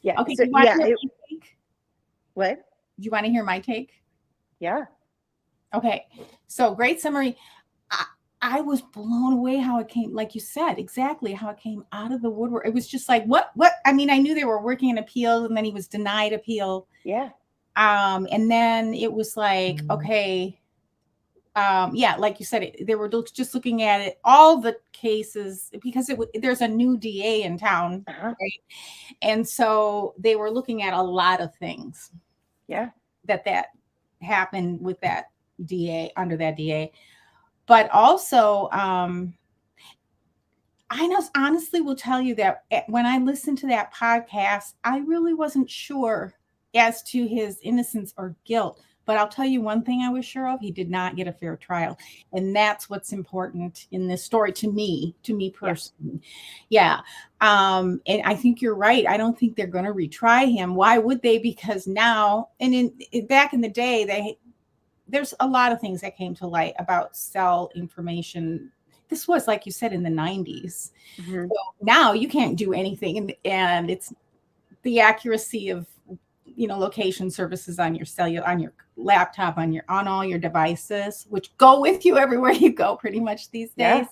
S3: Yeah.
S2: Okay.
S3: So,
S2: Do you want to hear my take?
S3: What?
S2: Do you want to hear my take?
S3: Yeah.
S2: Okay. So great summary. I was blown away how it came, like you said, exactly how it came out of the woodwork. It was just like, what? I mean, I knew they were working in appeals, and then he was denied appeal.
S3: Yeah.
S2: And then it was like, okay, yeah, like you said, they were just looking at it, all the cases, because there's a new DA in town, right? And so they were looking at a lot of things.
S3: Yeah,
S2: that happened with that DA, under that DA. But also, I honestly will tell you that when I listened to that podcast, I really wasn't sure as to his innocence or guilt. But I'll tell you one thing I was sure of: he did not get a fair trial. And that's what's important in this story to me personally. Yeah. And I think you're right. I don't think they're going to retry him. Why would they? Because now, and back in the day, there's a lot of things that came to light about cell information. This was, like you said, in the 90s. Mm-hmm. So now you can't do anything. And it's the accuracy of, location services on your cellular, on your laptop, on all your devices, which go with you everywhere you go pretty much these days,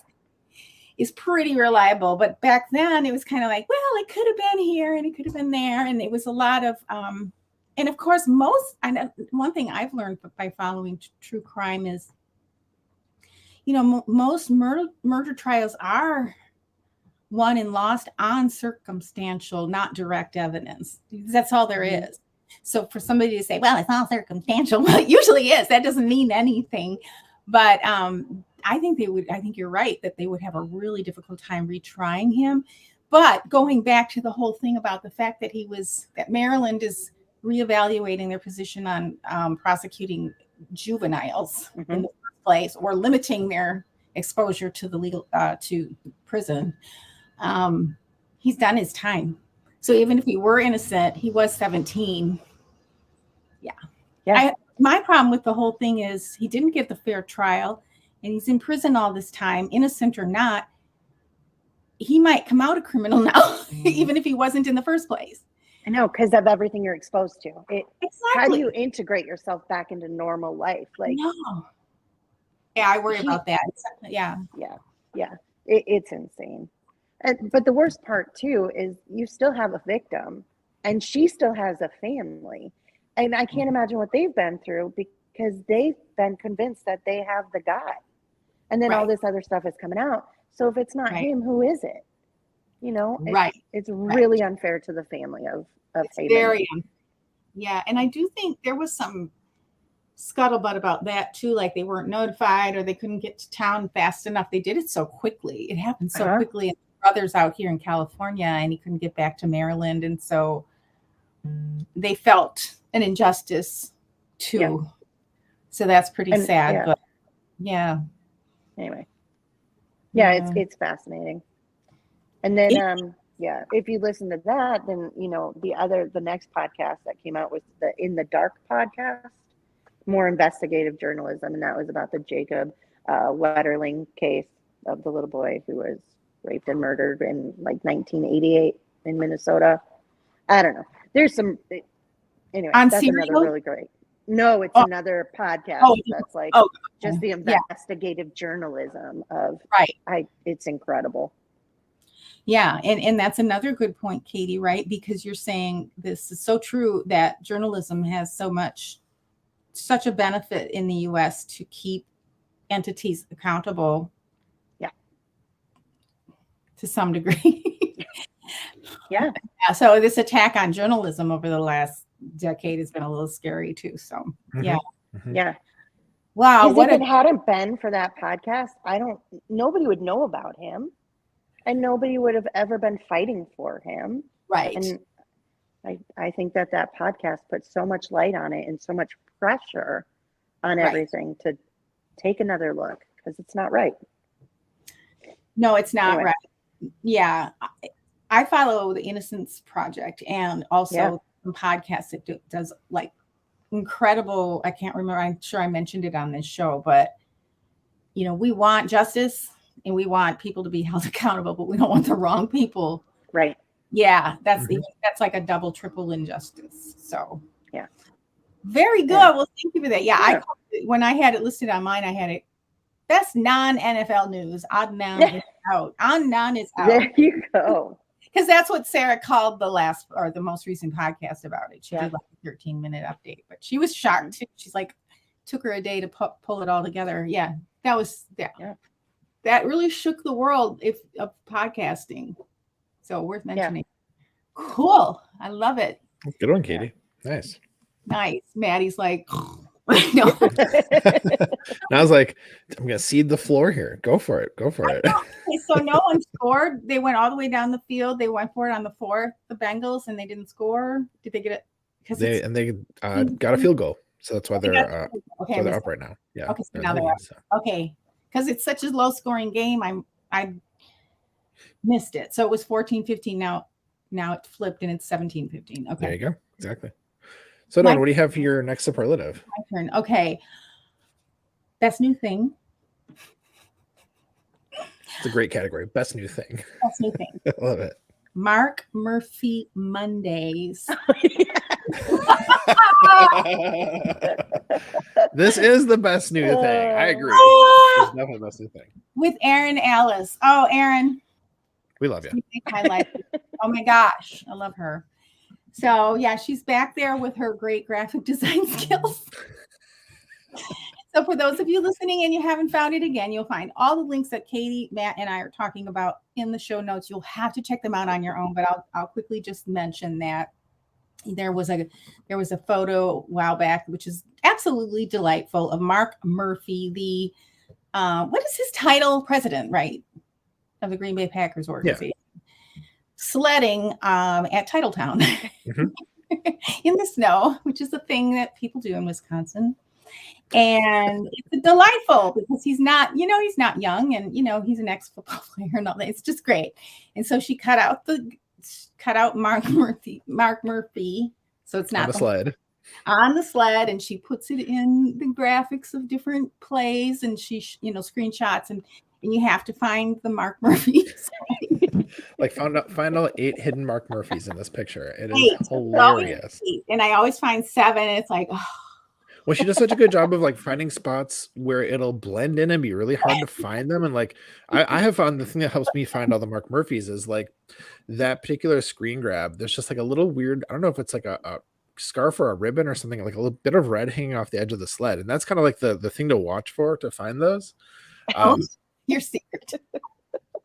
S2: is pretty reliable. But back then it was kind of like, well, it could have been here and it could have been there. And it was a lot of, and of course, one thing I've learned by following true crime is, most murder trials are won and lost on circumstantial, not direct evidence. That's all there is. So for somebody to say, well, it's all circumstantial, well, it usually is. That doesn't mean anything. But I think you're right, that they would have a really difficult time retrying him. But going back to the whole thing about the fact that that Maryland is reevaluating their position on prosecuting juveniles in the first place, or limiting their exposure to the legal to prison. He's done his time. So even if he were innocent, he was 17. Yeah. My problem with the whole thing is he didn't get the fair trial, and he's in prison all this time, innocent or not. He might come out a criminal now, even if he wasn't in the first place.
S3: I know, because of everything you're exposed to.
S2: Exactly.
S3: How do you integrate yourself back into normal life?
S2: No. Yeah, I worry about that. Yeah.
S3: It's insane. But the worst part too is you still have a victim, and she still has a family, and I can't imagine what they've been through, because they've been convinced that they have the guy, and then all this other stuff is coming out. So if it's not him, who is it? It's really unfair to the family of Haven.
S2: Very, yeah, and I do think there was some scuttlebutt about that too, like they weren't notified, or they couldn't get to town fast enough. They did it so quickly. It happened so quickly. And brother's out here in California, and he couldn't get back to Maryland, and so they felt an injustice too. Yeah. So that's pretty sad. But
S3: anyway, it's fascinating. And then if you listen to that, then the next podcast that came out was the In the Dark podcast, more investigative journalism, and that was about the Jacob Wetterling case of the little boy who was raped and murdered in like 1988 in Minnesota. I don't know. There's some anyway.
S2: On
S3: that's
S2: Serial?
S3: Another really great. No, it's another podcast that's like just the investigative journalism of it's incredible.
S2: Yeah, and that's another good point, Katie, right? Because you're saying this is so true, that journalism has such a benefit in the US to keep entities accountable. Yeah. To some degree.
S3: Yeah.
S2: So this attack on journalism over the last decade has been a little scary too. So yeah. Wow.
S3: If it hadn't been for that podcast, nobody would know about him, and nobody would have ever been fighting for him.
S2: Right.
S3: And I think that podcast put so much light on it and so much pressure on everything to take another look, because it's not right.
S2: No, it's not right. Yeah. I follow the Innocence Project, and also some podcasts that does like incredible. I can't remember. I'm sure I mentioned it on this show, but we want justice and we want people to be held accountable, but we don't want the wrong people.
S3: Right.
S2: Yeah, that's like a double, triple injustice. So
S3: yeah,
S2: very good. Yeah. Well, thank you for that. Yeah, when I had it listed on mine, I had it best non-NFL news. Adnan is out. Adnan is out.
S3: There you go.
S2: Because that's what Sarah called the most recent podcast about it. She did like a 13-minute update, but she was shocked too. She's like, took her a day to pull it all together. Yeah, that was that really shook the world of podcasting. So worth mentioning. Yeah. Cool. I love it.
S1: Good one, Katie. Nice.
S2: Maddie's like, no.
S1: I was like, I'm gonna seed the floor here. Go for it. Okay,
S2: so no one scored. They went all the way down the field. They went for it on the 4th, the Bengals, and they didn't score. Did they get it?
S1: They got a field goal. So that's why they're they're up right now. Yeah.
S2: Okay, so now they're up. Okay. Because it's such a low scoring game. I missed it. So it was 14-15. Now it flipped and it's 17-15. Okay.
S1: There you go. Exactly. So Dawn, what do you have for your next superlative?
S2: My turn. Okay. Best new thing.
S1: It's a great category. Best new thing.
S2: Best new thing.
S1: I love it.
S2: Mark Murphy Mondays.
S1: This is the best new thing. I agree. It's definitely the best new thing.
S2: With Erin Alice. Oh, Erin.
S1: We love you.
S2: She makes my life. Oh my gosh. I love her. So yeah, she's back there with her great graphic design skills. So for those of you listening and you haven't found it again, you'll find all the links that Katie, Matt, and I are talking about in the show notes. You'll have to check them out on your own, but I'll quickly just mention that there was a photo a while back, which is absolutely delightful, of Mark Murphy, the what is his title? President, right, of the Green Bay Packers organization. Yeah. Sledding at Titletown in the snow, which is a thing that people do in Wisconsin. And it's delightful because he's not young, and he's an ex-football player and all that. It's just great. And so she cut out Mark Murphy. So it's not on the sled, and she puts it in the graphics of different plays, and she screenshots, and you have to find the Mark Murphys.
S1: Like find all 8 hidden Mark Murphys in this picture. It is hilarious.
S2: And I always find 7. And it's like, oh.
S1: Well, she does such a good job of like finding spots where it'll blend in and be really hard to find them. And like I have found the thing that helps me find all the Mark Murphys is like that particular screen grab. There's just like a little weird, I don't know if it's like a scarf or a ribbon or something, like a little bit of red hanging off the edge of the sled. And that's kind of like the thing to watch for to find those.
S2: Your secret.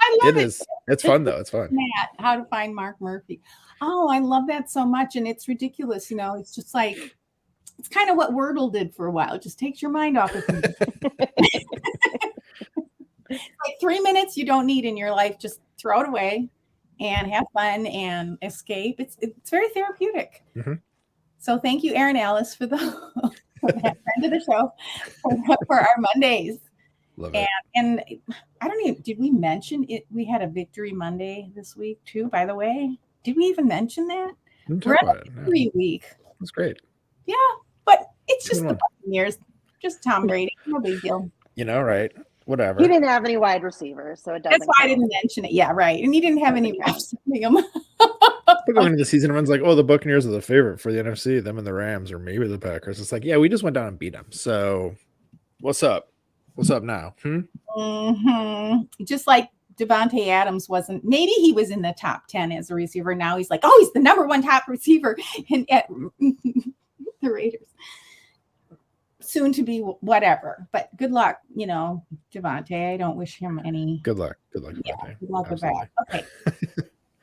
S2: I love it.
S1: It's fun though. It's fun.
S2: Matt, how to find Mark Murphy. Oh, I love that so much. And it's ridiculous. It's just like, it's kind of what Wordle did for a while. It just takes your mind off of it. Like 3 minutes you don't need in your life. Just throw it away and have fun and escape. It's very therapeutic. Mm-hmm. So thank you, Erin Alice, for that friend of the show for our Mondays.
S1: Love it.
S2: And I don't even, did we mention it? We had a Victory Monday this week too, by the way. Did we even mention that? We're at a Victory week.
S1: That's great.
S2: Yeah, but it's just the Buccaneers, just Tom Brady. No big deal.
S1: Right? Whatever.
S3: He didn't have any wide receivers, so it doesn't. That's
S2: why I didn't mention it. Yeah, right. And he didn't have any refs.
S1: Going into the season, everyone's like, "Oh, the Buccaneers are the favorite for the NFC. Them and the Rams, or maybe the Packers." It's like, yeah, we just went down and beat them. So, what's up? What's up now?
S2: Just like Devontae Adams wasn't. Maybe he was in the top 10 as a receiver. Now he's like, oh, he's the number 1 top receiver at the Raiders. Soon to be whatever. But good luck, Devontae. I don't wish him any.
S1: Good luck. Good luck,
S2: Devontae. Yeah, good luck with that. Okay.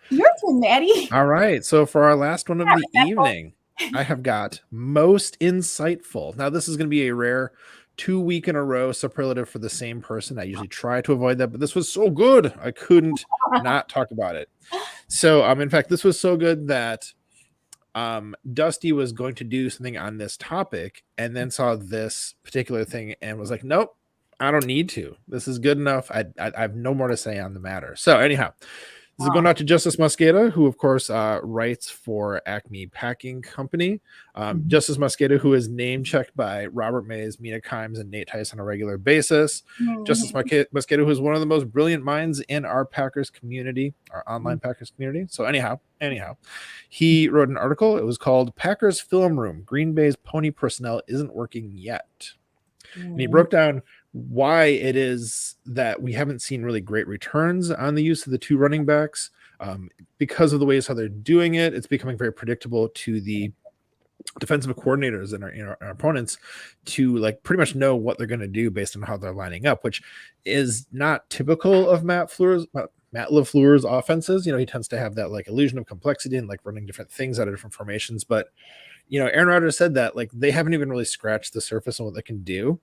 S2: Your turn, Maddie.
S1: All right. So for our last one of the evening, I have got most insightful. Now, this is going to be a rare 2-week in a row superlative for the same person. I usually try to avoid that, but this was so good I couldn't not talk about it. So in fact, this was so good that Dusty was going to do something on this topic and then saw this particular thing and was like, nope, I don't need to. This is good enough. I have no more to say on the matter. So anyhow, This is going out to Justice Mosqueda, who, of course, writes for Acme Packing Company. Justice Mosqueda, who is name checked by Robert Mays, Mina Kimes, and Nate Tice on a regular basis. Justice Mosqueda, who is one of the most brilliant minds in our Packers community, our online Packers community. So anyhow, he wrote an article. It was called Packers Film Room. Green Bay's pony personnel isn't working yet. And he broke down why it is that we haven't seen really great returns on the use of the two running backs because of the ways how they're doing it. It's becoming very predictable to the defensive coordinators and our opponents to like pretty much know what they're going to do based on how they're lining up, which is not typical of Matt LaFleur's offenses. He tends to have that like illusion of complexity and like running different things out of different formations. But Aaron Rodgers said that like they haven't even really scratched the surface on what they can do.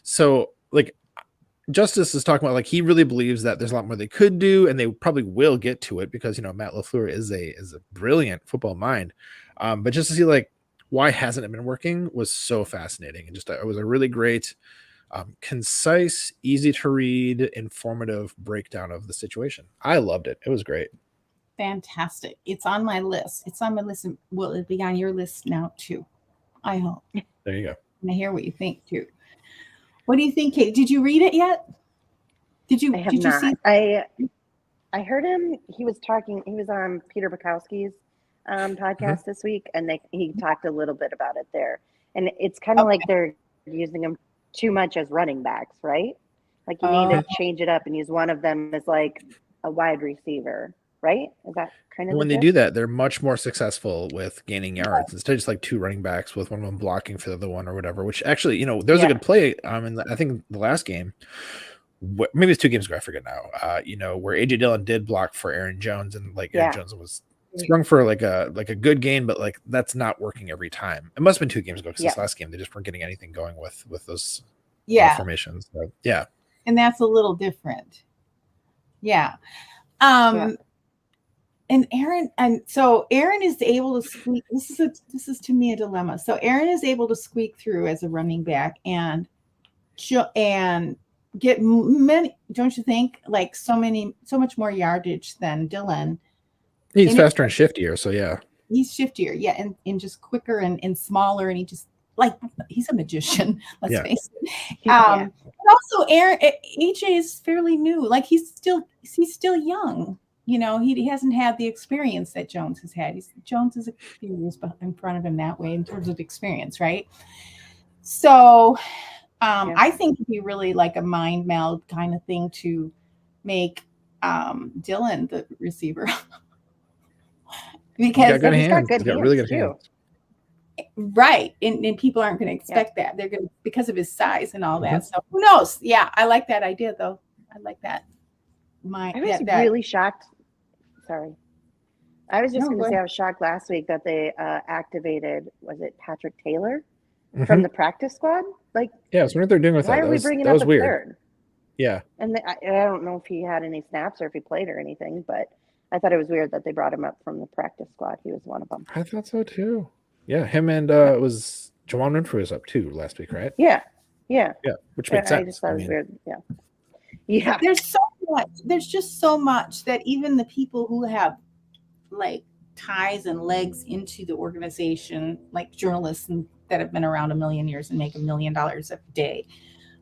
S1: So like Justice is talking about like he really believes that there's a lot more they could do, and they probably will get to it because Matt LaFleur is a brilliant football mind. But just to see like why hasn't it been working was so fascinating, and just it was a really great, concise, easy to read, informative breakdown of the situation. I loved it. It was great.
S2: Fantastic. It's on my list. Will it be on your list now too? I hope.
S1: There you go.
S2: And I hear what you think too. What do you think, Kate? Did you read it yet?
S3: I have not. I heard him. He was on Peter Bukowski's podcast this week, and he talked a little bit about it there. And it's kind of like they're using them too much as running backs, right? Like you need to change it up and use one of them as like a wide receiver, right? Is that kind of
S1: when they do that, they're much more successple with gaining yards instead of just like two running backs with one of them blocking for the other one or whatever, which actually, there's a good play I think the last game, maybe it's 2 games ago, I forget now, where AJ Dillon did block for Aaron Jones, and like Aaron Jones was sprung for like a good gain, but like that's not working every time. It must have been 2 games ago because this last game they just weren't getting anything going with those formations. So,
S2: and that's a little different. And Aaron is able to squeak. This is to me a dilemma. So Aaron is able to squeak through as a running back and get many. Don't you think? Like so much more yardage than Dillon.
S1: He's faster and shiftier. So
S2: he's shiftier. And just quicker and smaller. And he just he's a magician. Let's face it. But also AJ is fairly new. Like he's still young. He hasn't had the experience that Jones has had. Jones is a few years in front of him that way in terms of experience, right? So I think it'd be really like a mind meld kind of thing to make Dillon the receiver. Because
S1: he's got really good hands.
S2: Right. And people aren't going to expect that. They're going to, because of his size and all that. So who knows? Yeah, I like that idea though. I like that.
S3: I was really shocked. Sorry. I was just going to say I was shocked last week that they activated, was it Patrick Taylor from the practice squad? Like,
S1: so what are they doing with that?
S3: Why are we bringing up a third?
S1: Yeah.
S3: And I don't know if he had any snaps or if he played or anything, but I thought it was weird that they brought him up from the practice squad. He was one of them.
S1: I thought so too. Yeah. Him and it was Jawan Renfrew was up too last week, right?
S3: Yeah.
S1: Which makes sense.
S3: I just thought it was weird. Yeah.
S2: There's just so much that even the people who have like ties and legs into the organization, like journalists that have been around a million years and make $1 million a day,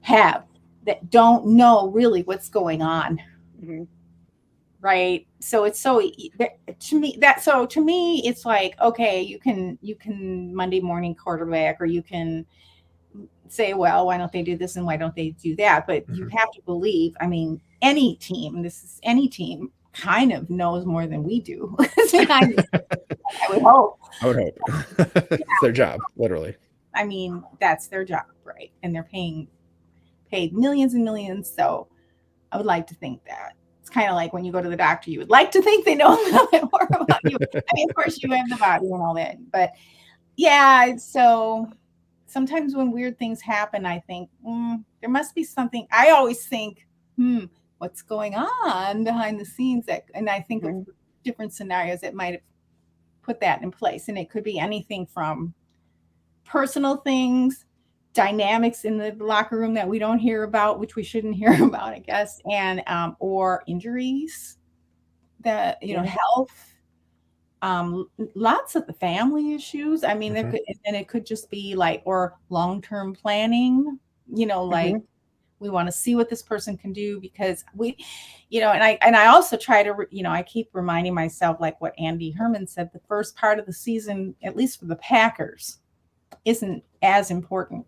S2: have that don't know really what's going on. Right. So it's to me, it's like, okay, you can Monday morning quarterback, or you can say, well, why don't they do this and why don't they do that? But you have to believe, any team kind of knows more than we do. I would hope.
S1: It's their job, literally.
S2: That's their job, right? And they're paid millions and millions. So I would like to think that. It's kind of like when you go to the doctor, you would like to think they know a little bit more about you. Of course you have the body and all that, but so sometimes when weird things happen, I think there must be something. I always think, what's going on behind the scenes? And I think of different scenarios that might have put that in place. And it could be anything from personal things, dynamics in the locker room that we don't hear about, which we shouldn't hear about, I guess, and or injuries. the health, lots of the family issues. I mean, it could just be like, or long-term planning, like we want to see what this person can do, because we, and I also try to, I keep reminding myself, like what Andy Herman said, the first part of the season, at least for the Packers, isn't as important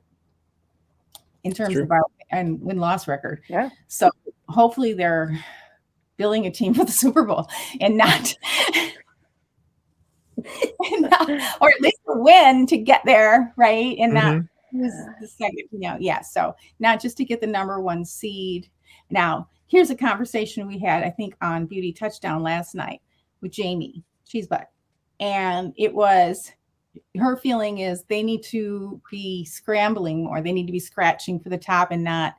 S2: in terms of our win-loss record.
S3: Yeah.
S2: So hopefully they're building a team for the Super Bowl and not or at least a win to get there, right? And not who's the second, so not just to get the number 1 seed. Now, here's a conversation we had, I think, on Beauty Touchdown last night with Jamie Cheesebutt. And it was, her feeling is they need to be scrambling more. They need to be scratching for the top and not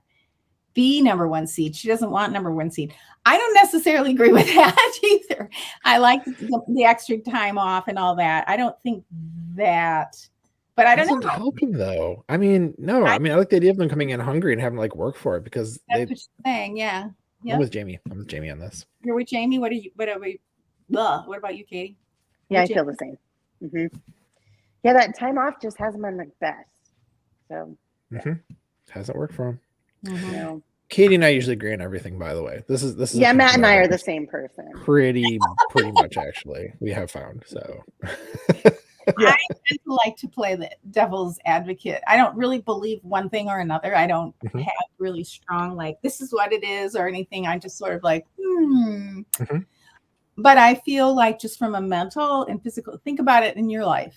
S2: be number 1 seed. She doesn't want number 1 seed. I don't necessarily agree with that either. I like the extra time off and all that. I don't think that, but I don't know.
S1: Doesn't help him though. I mean, no. I like the idea of them coming in hungry and having to like work for it, because
S2: that's what you're saying. Yeah.
S1: I'm with Jamie. I'm with Jamie on this.
S2: You're with Jamie. What about you, Katie?
S3: Yeah, I feel the same. Yeah, that time off just hasn't been the best. So
S1: hasn't worked for him.
S3: No.
S1: Katie and I usually agree on everything, by the way. This is
S3: yeah, Matt and I are the same person.
S1: Pretty much, actually. We have found. So
S2: I tend to like to play the devil's advocate. I don't really believe one thing or another. I don't have really strong, like, this is what it is or anything. I just sort of like, But I feel like, just from a mental and physical, think about it in your life.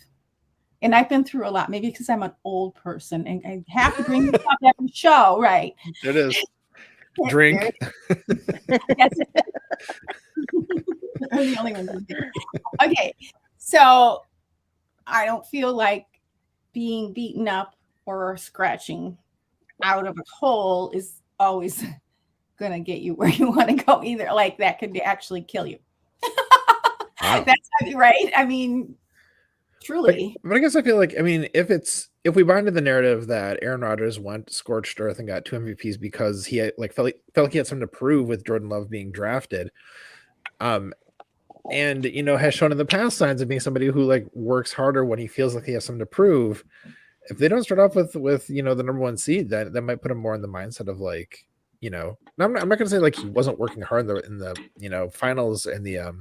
S2: And I've been through a lot, maybe because I'm an old person and I have to bring this up every show, right?
S1: It is. Drink.
S2: Yes. I'm the only one drinking. Okay, so I don't feel like being beaten up or scratching out of a hole is always gonna get you where you want to go either. Like, that could actually kill you. Wow. That's right. I mean, truly.
S1: But I guess I feel like, I mean, if we buy into the narrative that Aaron Rodgers went scorched earth and got 2 MVPs because he had, like, felt like he had something to prove with Jordan Love being drafted, and has shown in the past signs of being somebody who, like, works harder when he feels like he has something to prove. If they don't start off with the number 1 seed, that might put him more in the mindset of, like, I'm not going to say like he wasn't working hard in the finals and the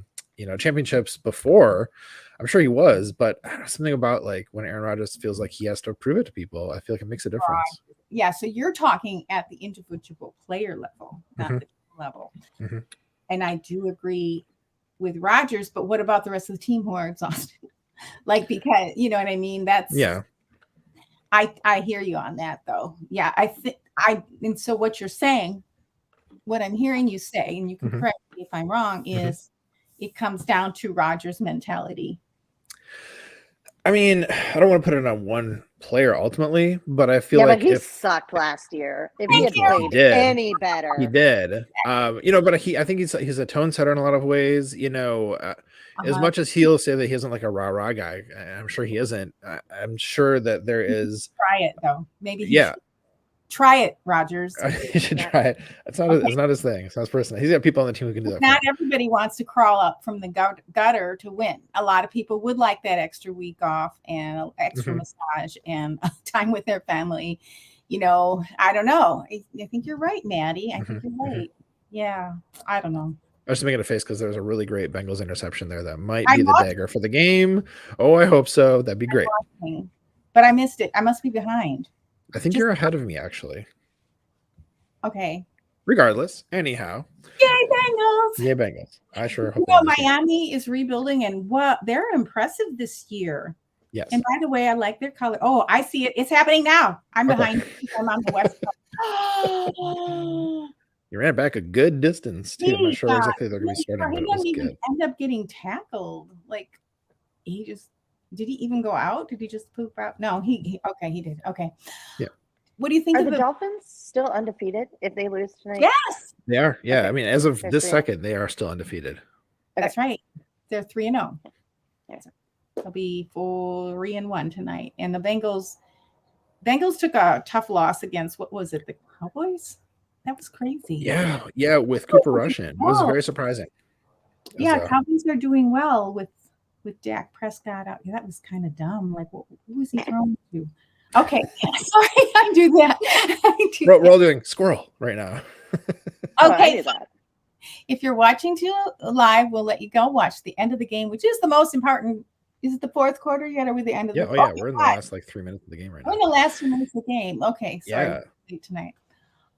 S1: championships before. I'm sure he was, but something about, like, when Aaron Rodgers feels like he has to prove it to people, I feel like it makes a difference.
S2: Yeah, so you're talking at the individual player level, not the team level. And I do agree with Rodgers, but what about the rest of the team who are exhausted? Like, because, you know what I mean? That's,
S1: yeah.
S2: I hear you on that, though. Yeah, and so what you're saying, what I'm hearing you say, and you can correct me if I'm wrong, is it comes down to Rodgers' mentality.
S1: I mean, I don't want to put it on one player ultimately, but I feel like
S3: he sucked last year. If he had played any better,
S1: he did. But I think he's a tone setter in a lot of ways. As much as he'll say that he isn't like a rah-rah guy, I'm sure he isn't. I'm sure that there is.
S2: Try it though. Maybe. Try it, Rodgers.
S1: He should try it. It's not his thing. It's not his person. He's got people on the team who can do that.
S2: Not everybody wants to crawl up from the gutter to win. A lot of people would like that extra week off and extra massage and time with their family. I don't know. I think you're right, Maddie. I think you're right. Yeah, I don't know.
S1: I was just making a face because there was a really great Bengals interception there that might be the dagger for the game. Oh, I hope so. That'd be great.
S2: But I missed it. I must be behind.
S1: I think you're ahead of me, actually.
S2: Okay.
S1: Regardless, anyhow.
S2: Yay, Bengals!
S1: Yay, Bengals! I sure hope.
S2: Miami is rebuilding, and they're impressive this year.
S1: Yes.
S2: And by the way, I like their color. Oh, I see it. It's happening now. I'm behind. I'm on the west coast.
S1: You ran back a good distance too. I'm not sure exactly they're going to be starting, but it was good.
S2: End up getting tackled. Like, did he even go out? Did he just poop out? No, he did. Okay.
S1: Yeah.
S2: What do you think
S3: of the Dolphins still undefeated if they lose tonight?
S2: Yes.
S1: They are. Yeah. Okay. I mean, as of this second, they are still undefeated.
S2: Okay. That's right. They're 3-0. Yeah. They'll be 4-1 tonight. And the Bengals took a tough loss against, what was it, the Cowboys? That was crazy.
S1: Yeah. Yeah. With Cooper Rush in. It was very surprising.
S2: Yeah, Cowboys are doing well with Dak Prescott out. Yeah, that was kind of dumb. Like, who was he throwing to? Okay, sorry, I do that.
S1: We're all doing squirrel right now.
S2: Okay, so if you're watching live, we'll let you go watch the end of the game, which is the most important. Is it the fourth quarter yet, or are we the end of the?
S1: Yeah, we're in the last like 3 minutes of the game right now.
S2: We're in the last 2 minutes of the game. Okay, sorry, tonight.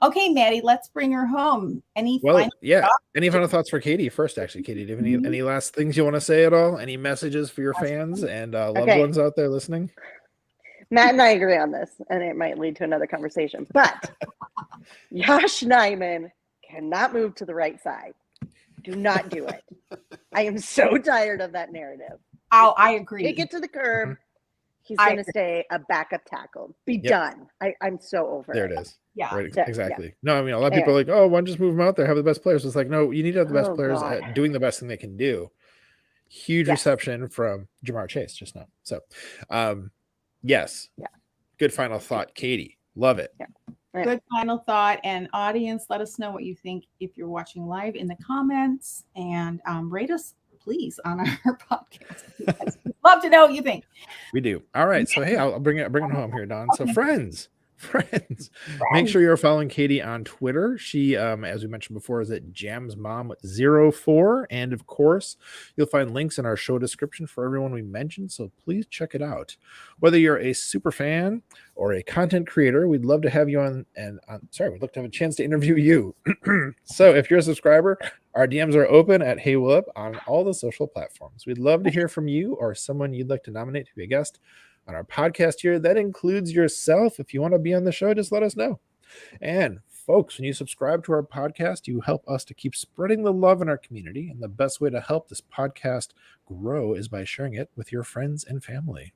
S2: Okay, Maddie, let's bring her home. Any final
S1: thoughts for Katie first? Actually, Katie, do you have any last things you want to say at all? Any messages for your fans and loved ones out there listening?
S3: Matt and I agree on this, and it might lead to another conversation. But Josh Nijman cannot move to the right side. Do not do it. I am so tired of that narrative.
S2: Oh, I agree.
S3: Take it to the curb. He's going to stay a backup tackle. Be done. I'm so over it.
S1: There it is.
S2: Yeah.
S1: Right, exactly. Yeah. No, I mean, a lot of people are like, oh, why don't you just move them out there, have the best players? It's like, no, you need to have the best players at doing the best thing they can do. Huge reception from Jamar Chase just now. So, yes. Yeah. Good final thought, Katie. Love it.
S3: Yeah.
S2: Good final thought. And audience, let us know what you think if you're watching live in the comments, and rate us, please, on our podcast. Love to know what you think.
S1: We do. All right. So, hey, I'll bring it home here, Dawn. So, friends, make sure you're following Katie on Twitter. She, as we mentioned before, is at JamsMom04. And of course, you'll find links in our show description for everyone we mentioned. So please check it out. Whether you're a super fan or a content creator, we'd love to have you on. And we'd love to have a chance to interview you. So if you're a subscriber, our DMs are open at Hey Willip on all the social platforms. We'd love to hear from you or someone you'd like to nominate to be a guest on our podcast here. That includes yourself. If you want to be on the show, just let us know. And folks, when you subscribe to our podcast, you help us to keep spreading the love in our community. And the best way to help this podcast grow is by sharing it with your friends and family.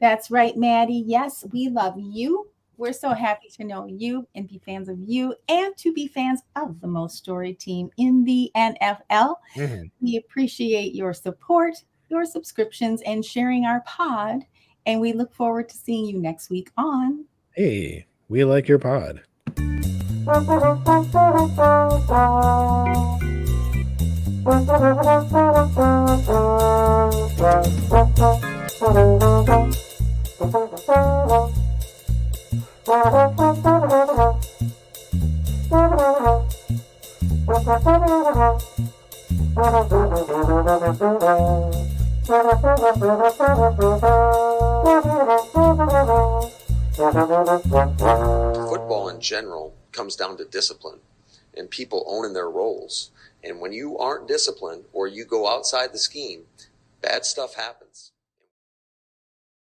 S2: That's right, Maddie. Yes, we love you. We're so happy to know you and be fans of you and to be fans of the most storied team in the NFL. Mm-hmm. We appreciate your support, your subscriptions, and sharing our pod. And we look forward to seeing you next week on
S1: Hey, We Like Your Pod.
S4: Football in general comes down to discipline and people owning their roles. And when you aren't disciplined or you go outside the scheme, bad stuff happens.